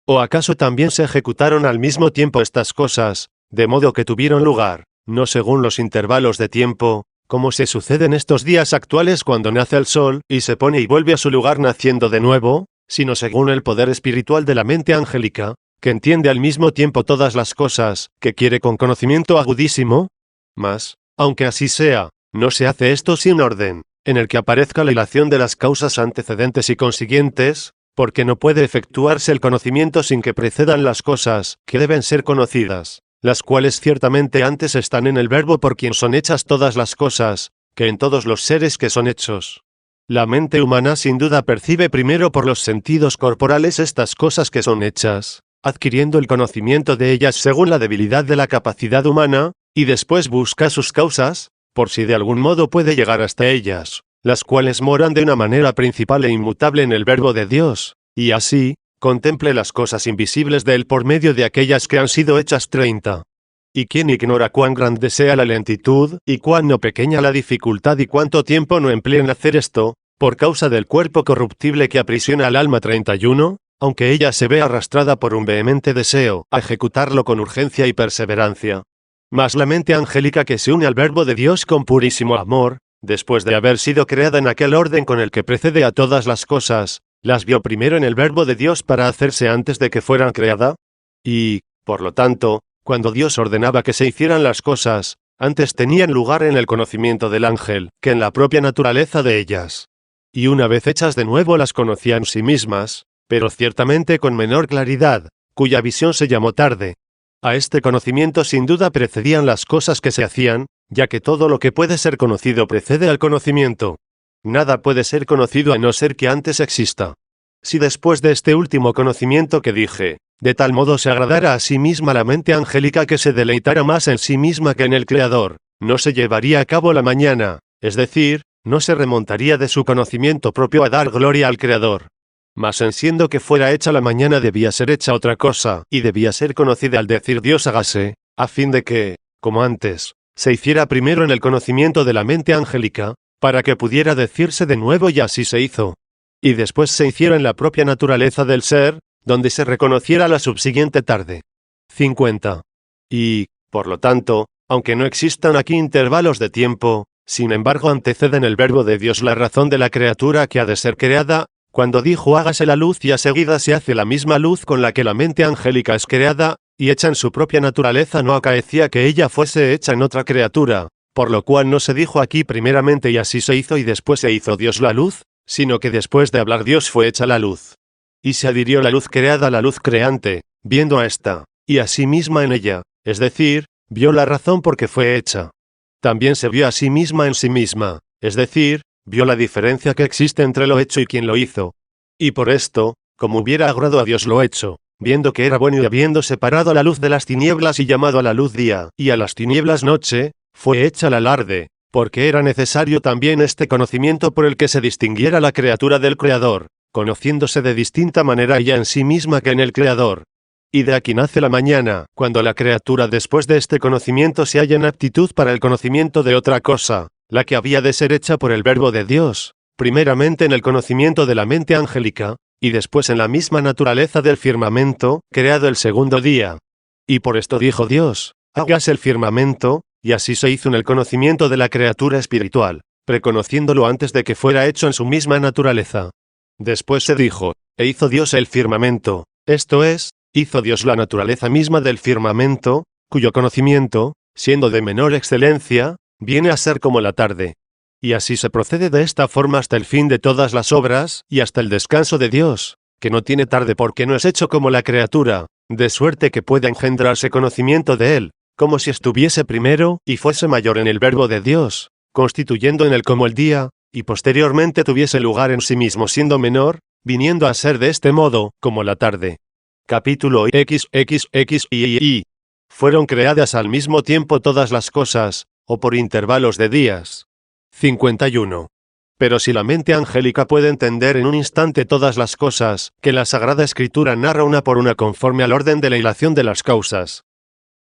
S1: ¿O acaso también se ejecutaron al mismo tiempo estas cosas, de modo que tuvieron lugar, no según los intervalos de tiempo, como se sucede en estos días actuales cuando nace el sol y se pone y vuelve a su lugar naciendo de nuevo, sino según el poder espiritual de la mente angélica, que entiende al mismo tiempo todas las cosas, que quiere con conocimiento agudísimo? Mas, aunque así sea, no se hace esto sin orden, en el que aparezca la ilación de las causas antecedentes y consiguientes, porque no puede efectuarse el conocimiento sin que precedan las cosas que deben ser conocidas, las cuales ciertamente antes están en el verbo por quien son hechas todas las cosas, que en todos los seres que son hechos. La mente humana sin duda percibe primero por los sentidos corporales estas cosas que son hechas, adquiriendo el conocimiento de ellas según la debilidad de la capacidad humana, y después busca sus causas, por si de algún modo puede llegar hasta ellas, las cuales moran de una manera principal e inmutable en el verbo de Dios, y así, contemple las cosas invisibles de él por medio de aquellas que han sido hechas. 30. ¿Y quién ignora cuán grande sea la lentitud, y cuán no pequeña la dificultad y cuánto tiempo no emplea en hacer esto, por causa del cuerpo corruptible que aprisiona al alma? 31. Aunque ella se ve arrastrada por un vehemente deseo a ejecutarlo con urgencia y perseverancia. Mas la mente angélica que se une al verbo de Dios con purísimo amor, después de haber sido creada en aquel orden con el que precede a todas las cosas, las vio primero en el verbo de Dios para hacerse antes de que fueran creada. Y, por lo tanto, cuando Dios ordenaba que se hicieran las cosas, antes tenían lugar en el conocimiento del ángel, que en la propia naturaleza de ellas. Y una vez hechas de nuevo las conocían sí mismas, pero ciertamente con menor claridad, cuya visión se llamó tarde. A este conocimiento sin duda precedían las cosas que se hacían, ya que todo lo que puede ser conocido precede al conocimiento. Nada puede ser conocido a no ser que antes exista. Si después de este último conocimiento que dije, de tal modo se agradara a sí misma la mente angélica que se deleitara más en sí misma que en el Creador, no se llevaría a cabo la mañana, es decir, no se remontaría de su conocimiento propio a dar gloria al Creador. Mas en siendo que fuera hecha la mañana debía ser hecha otra cosa, y debía ser conocida al decir Dios hágase, a fin de que, como antes, se hiciera primero en el conocimiento de la mente angélica, para que pudiera decirse de nuevo y así se hizo. Y después se hiciera en la propia naturaleza del ser, donde se reconociera la subsiguiente tarde. 50. Y, por lo tanto, aunque no existan aquí intervalos de tiempo, sin embargo antecede en el verbo de Dios la razón de la criatura que ha de ser creada, cuando dijo hágase la luz y a seguida se hace la misma luz con la que la mente angélica es creada, y hecha en su propia naturaleza no acaecía que ella fuese hecha en otra criatura, por lo cual no se dijo aquí primeramente y así se hizo y después se hizo Dios la luz, sino que después de hablar Dios fue hecha la luz. Y se adhirió la luz creada a la luz creante, viendo a esta, y a sí misma en ella, es decir, vio la razón por que fue hecha. También se vio a sí misma en sí misma, es decir, vio la diferencia que existe entre lo hecho y quien lo hizo. Y por esto, como hubiera agradado a Dios lo hecho, viendo que era bueno y habiendo separado la luz de las tinieblas y llamado a la luz día, y a las tinieblas noche, fue hecha la alarde, porque era necesario también este conocimiento por el que se distinguiera la criatura del Creador, conociéndose de distinta manera ella en sí misma que en el Creador. Y de aquí nace la mañana, cuando la criatura después de este conocimiento se halla en aptitud para el conocimiento de otra cosa, la que había de ser hecha por el verbo de Dios, primeramente en el conocimiento de la mente angélica, y después en la misma naturaleza del firmamento, creado el segundo día. Y por esto dijo Dios, hágase el firmamento, y así se hizo en el conocimiento de la criatura espiritual, preconociéndolo antes de que fuera hecho en su misma naturaleza. Después se dijo, e hizo Dios el firmamento, esto es, hizo Dios la naturaleza misma del firmamento, cuyo conocimiento, siendo de menor excelencia, viene a ser como la tarde. Y así se procede de esta forma hasta el fin de todas las obras, y hasta el descanso de Dios, que no tiene tarde porque no es hecho como la criatura, de suerte que pueda engendrarse conocimiento de él, como si estuviese primero, y fuese mayor en el verbo de Dios, constituyendo en él como el día, y posteriormente tuviese lugar en sí mismo siendo menor, viniendo a ser de este modo, como la tarde. Capítulo XXXI. Fueron creadas al mismo tiempo todas las cosas, o por intervalos de días. 51. Pero si la mente angélica puede entender en un instante todas las cosas, que la Sagrada Escritura narra una por una conforme al orden de la hilación de las causas,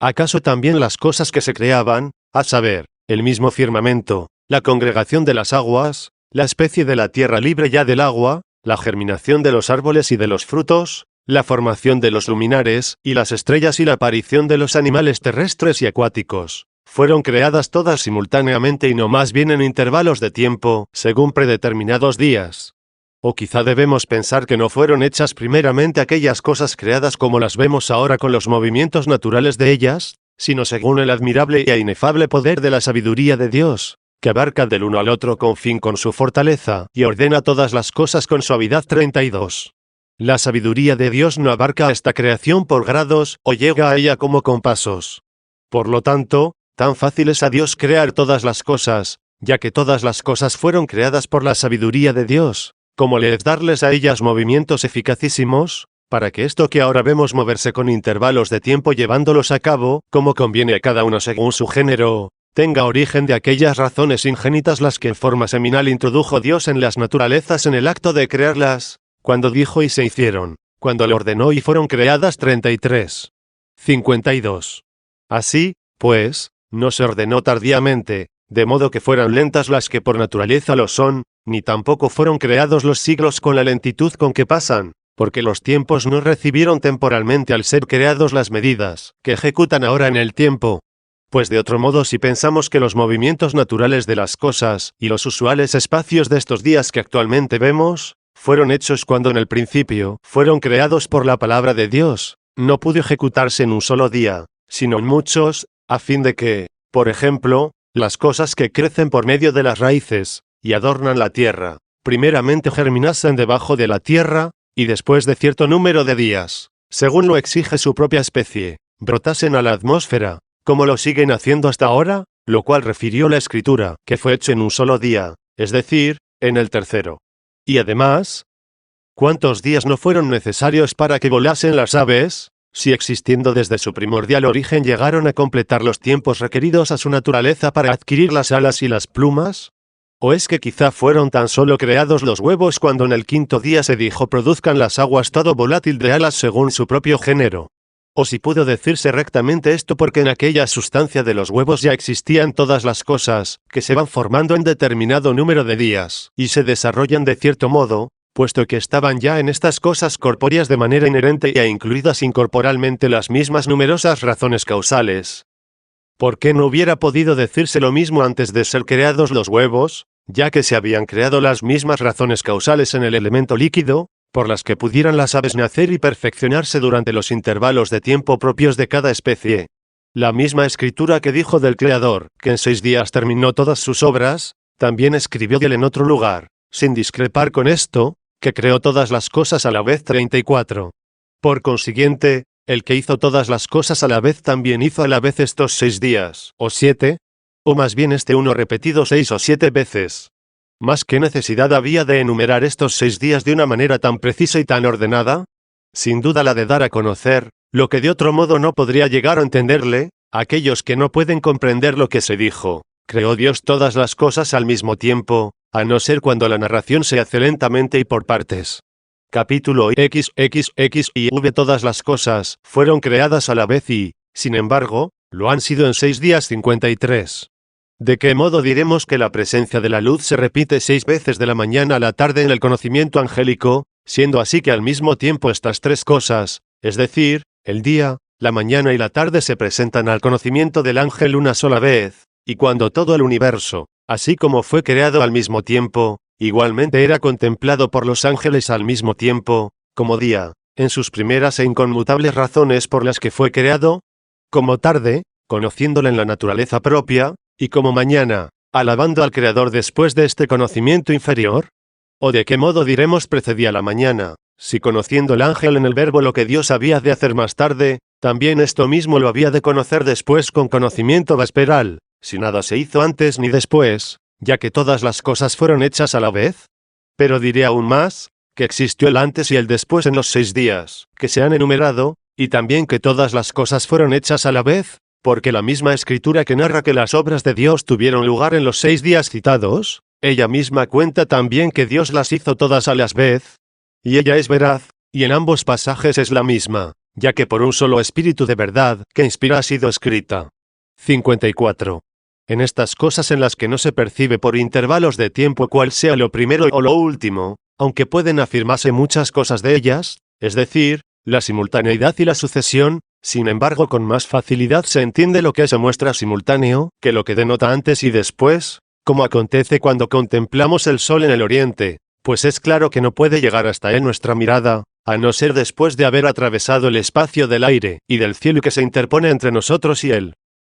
S1: ¿acaso también las cosas que se creaban, a saber, el mismo firmamento, la congregación de las aguas, la especie de la tierra libre ya del agua, la germinación de los árboles y de los frutos, la formación de los luminares, y las estrellas y la aparición de los animales terrestres y acuáticos, fueron creadas todas simultáneamente y no más bien en intervalos de tiempo, según predeterminados días? O quizá debemos pensar que no fueron hechas primeramente aquellas cosas creadas como las vemos ahora con los movimientos naturales de ellas, sino según el admirable e inefable poder de la sabiduría de Dios, que abarca del uno al otro con fin con su fortaleza, y ordena todas las cosas con suavidad. 32. La sabiduría de Dios no abarca a esta creación por grados, o llega a ella como con pasos. Por lo tanto, tan fácil es a Dios crear todas las cosas, ya que todas las cosas fueron creadas por la sabiduría de Dios, como le es darles a ellas movimientos eficacísimos, para que esto que ahora vemos moverse con intervalos de tiempo llevándolos a cabo, como conviene a cada uno según su género, tenga origen de aquellas razones ingénitas las que en forma seminal introdujo Dios en las naturalezas en el acto de crearlas, cuando dijo y se hicieron, cuando lo ordenó y fueron creadas. 33. 52. Así, pues, no se ordenó tardíamente, de modo que fueran lentas las que por naturaleza lo son, ni tampoco fueron creados los siglos con la lentitud con que pasan, porque los tiempos no recibieron temporalmente al ser creados las medidas, que ejecutan ahora en el tiempo. Pues de otro modo si pensamos que los movimientos naturales de las cosas, y los usuales espacios de estos días que actualmente vemos, fueron hechos cuando en el principio fueron creados por la palabra de Dios, no pudo ejecutarse en un solo día, sino en muchos, a fin de que, por ejemplo, las cosas que crecen por medio de las raíces, y adornan la tierra, primeramente germinasen debajo de la tierra, y después de cierto número de días, según lo exige su propia especie, brotasen a la atmósfera, como lo siguen haciendo hasta ahora, lo cual refirió la Escritura, que fue hecho en un solo día, es decir, en el tercero. Y además, ¿cuántos días no fueron necesarios para que volasen las aves? Si existiendo desde su primordial origen llegaron a completar los tiempos requeridos a su naturaleza para adquirir las alas y las plumas, ¿O es que quizá fueron tan solo creados los huevos cuando en el quinto día se dijo produzcan las aguas todo volátil de alas según su propio género? O si pudo decirse rectamente esto porque en aquella sustancia de los huevos ya existían todas las cosas, que se van formando en determinado número de días, y se desarrollan de cierto modo, puesto que estaban ya en estas cosas corpóreas de manera inherente e incluidas incorporalmente las mismas numerosas razones causales. ¿Por qué no hubiera podido decirse lo mismo antes de ser creados los huevos, ya que se habían creado las mismas razones causales en el elemento líquido, por las que pudieran las aves nacer y perfeccionarse durante los intervalos de tiempo propios de cada especie? La misma escritura que dijo del Creador, que en 6 días terminó todas sus obras, también escribió de él en otro lugar, sin discrepar con esto, que creó todas las cosas a la vez. 34. Por consiguiente, el que hizo todas las cosas a la vez también hizo a la vez estos 6 días, o 7, o más bien este uno repetido 6 o 7 veces. ¿Más qué necesidad había de enumerar estos 6 días de una manera tan precisa y tan ordenada? Sin duda la de dar a conocer, lo que de otro modo no podría llegar a entenderle, a aquellos que no pueden comprender lo que se dijo. Creó Dios todas las cosas al mismo tiempo, a no ser cuando la narración se hace lentamente y por partes. Capítulo XXX y V. Todas las cosas fueron creadas a la vez y, sin embargo, lo han sido en 6 días. 53. ¿De qué modo diremos que la presencia de la luz se repite 6 veces de la mañana a la tarde en el conocimiento angélico, siendo así que al mismo tiempo estas 3 cosas, es decir, el día, la mañana y la tarde se presentan al conocimiento del ángel una sola vez, y cuando todo el universo, así como fue creado al mismo tiempo, igualmente era contemplado por los ángeles al mismo tiempo, como día, en sus primeras e inconmutables razones por las que fue creado, como tarde, conociéndole en la naturaleza propia, y como mañana, alabando al Creador después de este conocimiento inferior? ¿O de qué modo diremos precedía la mañana, si conociendo el ángel en el verbo lo que Dios había de hacer más tarde, también esto mismo lo había de conocer después con conocimiento vesperal, si nada se hizo antes ni después, ya que todas las cosas fueron hechas a la vez? Pero diré aún más, que existió el antes y el después en los 6 días, que se han enumerado, y también que todas las cosas fueron hechas a la vez, porque la misma escritura que narra que las obras de Dios tuvieron lugar en los 6 días citados, ella misma cuenta también que Dios las hizo todas a la vez, y ella es veraz, y en ambos pasajes es la misma, ya que por un solo espíritu de verdad que inspira ha sido escrita. 54. En estas cosas en las que no se percibe por intervalos de tiempo cuál sea lo primero o lo último, aunque pueden afirmarse muchas cosas de ellas, es decir, la simultaneidad y la sucesión, sin embargo con más facilidad se entiende lo que se muestra simultáneo, que lo que denota antes y después, como acontece cuando contemplamos el sol en el oriente, pues es claro que no puede llegar hasta él nuestra mirada, a no ser después de haber atravesado el espacio del aire y del cielo que se interpone entre nosotros y él.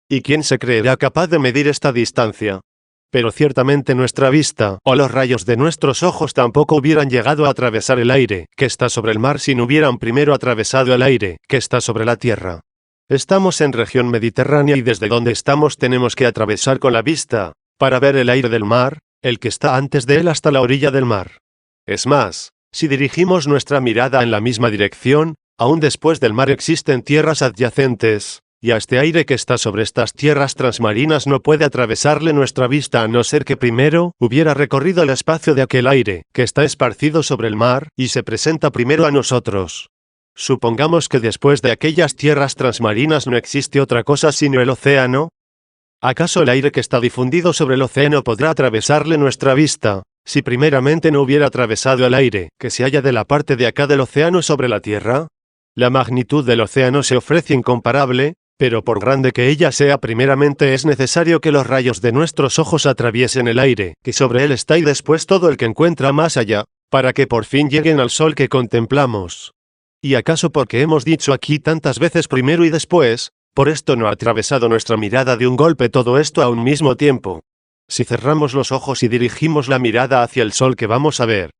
S1: ¿Y quién se creerá capaz de medir esta distancia? Pero ciertamente nuestra vista, o los rayos de nuestros ojos tampoco hubieran llegado a atravesar el aire, que está sobre el mar si no hubieran primero atravesado el aire, que está sobre la tierra. Estamos en región mediterránea y desde donde estamos tenemos que atravesar con la vista, para ver el aire del mar, el que está antes de él hasta la orilla del mar. Es más, si dirigimos nuestra mirada en la misma dirección, aún después del mar existen tierras adyacentes, y a este aire que está sobre estas tierras transmarinas no puede atravesarle nuestra vista a no ser que primero hubiera recorrido el espacio de aquel aire, que está esparcido sobre el mar, y se presenta primero a nosotros. Supongamos que después de aquellas tierras transmarinas no existe otra cosa sino el océano. ¿Acaso el aire que está difundido sobre el océano podrá atravesarle nuestra vista, si primeramente no hubiera atravesado el aire, que se halla de la parte de acá del océano sobre la tierra? La magnitud del océano se ofrece incomparable, pero por grande que ella sea primeramente es necesario que los rayos de nuestros ojos atraviesen el aire, que sobre él está y después todo el que encuentra más allá, para que por fin lleguen al sol que contemplamos. ¿Y acaso porque hemos dicho aquí tantas veces primero y después, por esto no ha atravesado nuestra mirada de un golpe todo esto a un mismo tiempo? Si cerramos los ojos y dirigimos la mirada hacia el sol que vamos a ver,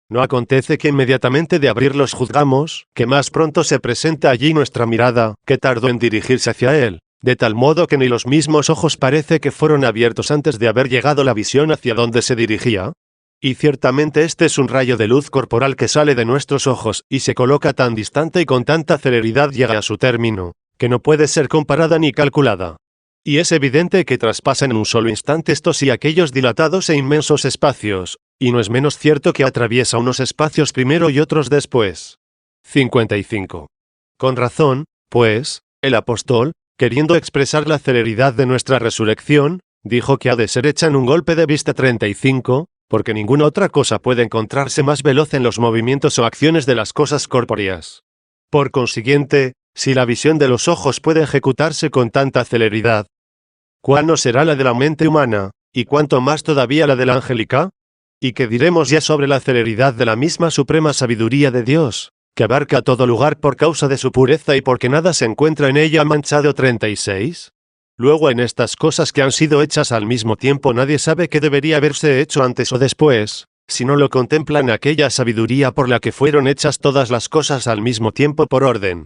S1: ¿no acontece que inmediatamente de abrirlos juzgamos, que más pronto se presenta allí nuestra mirada, que tardó en dirigirse hacia él, de tal modo que ni los mismos ojos parece que fueron abiertos antes de haber llegado la visión hacia donde se dirigía? Y ciertamente este es un rayo de luz corporal que sale de nuestros ojos y se coloca tan distante y con tanta celeridad llega a su término, que no puede ser comparada ni calculada. Y es evidente que traspasan en un solo instante estos y aquellos dilatados e inmensos espacios, y no es menos cierto que atraviesa unos espacios primero y otros después. 55. Con razón, pues, el apóstol, queriendo expresar la celeridad de nuestra resurrección, dijo que ha de ser hecha en un golpe de vista. 35, porque ninguna otra cosa puede encontrarse más veloz en los movimientos o acciones de las cosas corpóreas. Por consiguiente, si la visión de los ojos puede ejecutarse con tanta celeridad, ¿cuál no será la de la mente humana, y cuánto más todavía la de la angélica? ¿Y qué diremos ya sobre la celeridad de la misma suprema sabiduría de Dios, que abarca todo lugar por causa de su pureza y porque nada se encuentra en ella manchado? 36. Luego en estas cosas que han sido hechas al mismo tiempo nadie sabe qué debería haberse hecho antes o después, si no lo contemplan aquella sabiduría por la que fueron hechas todas las cosas al mismo tiempo por orden.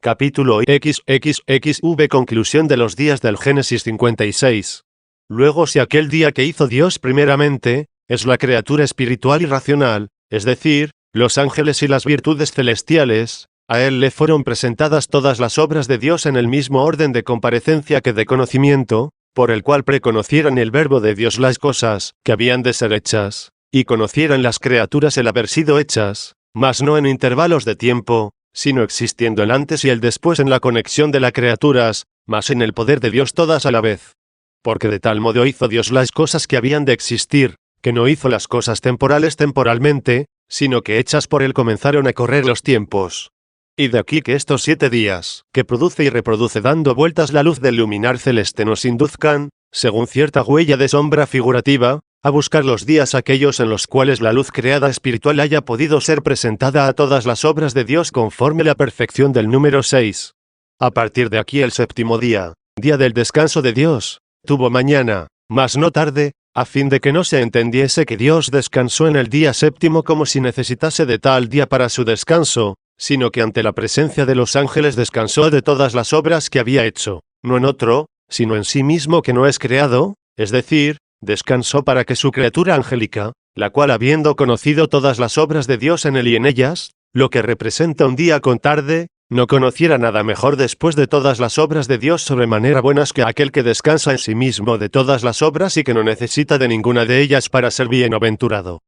S1: Capítulo XXXV. Conclusión de los días del Génesis 56. Luego si aquel día que hizo Dios primeramente, es la criatura espiritual y racional, es decir, los ángeles y las virtudes celestiales, a él le fueron presentadas todas las obras de Dios en el mismo orden de comparecencia que de conocimiento, por el cual preconocieran el verbo de Dios las cosas que habían de ser hechas, y conocieran las criaturas el haber sido hechas, mas no en intervalos de tiempo, sino existiendo el antes y el después en la conexión de las criaturas, mas en el poder de Dios todas a la vez. Porque de tal modo hizo Dios las cosas que habían de existir, que no hizo las cosas temporales temporalmente, sino que hechas por él comenzaron a correr los tiempos. Y de aquí que estos 7 días, que produce y reproduce dando vueltas la luz del luminar celeste nos induzcan, según cierta huella de sombra figurativa, a buscar los días aquellos en los cuales la luz creada espiritual haya podido ser presentada a todas las obras de Dios conforme la perfección del número 6. A partir de aquí el séptimo día, día del descanso de Dios, tuvo mañana, mas no tarde, a fin de que no se entendiese que Dios descansó en el día séptimo como si necesitase de tal día para su descanso, sino que ante la presencia de los ángeles descansó de todas las obras que había hecho, no en otro, sino en sí mismo que no es creado, es decir, descansó para que su criatura angélica, la cual habiendo conocido todas las obras de Dios en él y en ellas, lo que representa un día con tarde, no conociera nada mejor después de todas las obras de Dios sobremanera buenas que aquel que descansa en sí mismo de todas las obras y que no necesita de ninguna de ellas para ser bienaventurado.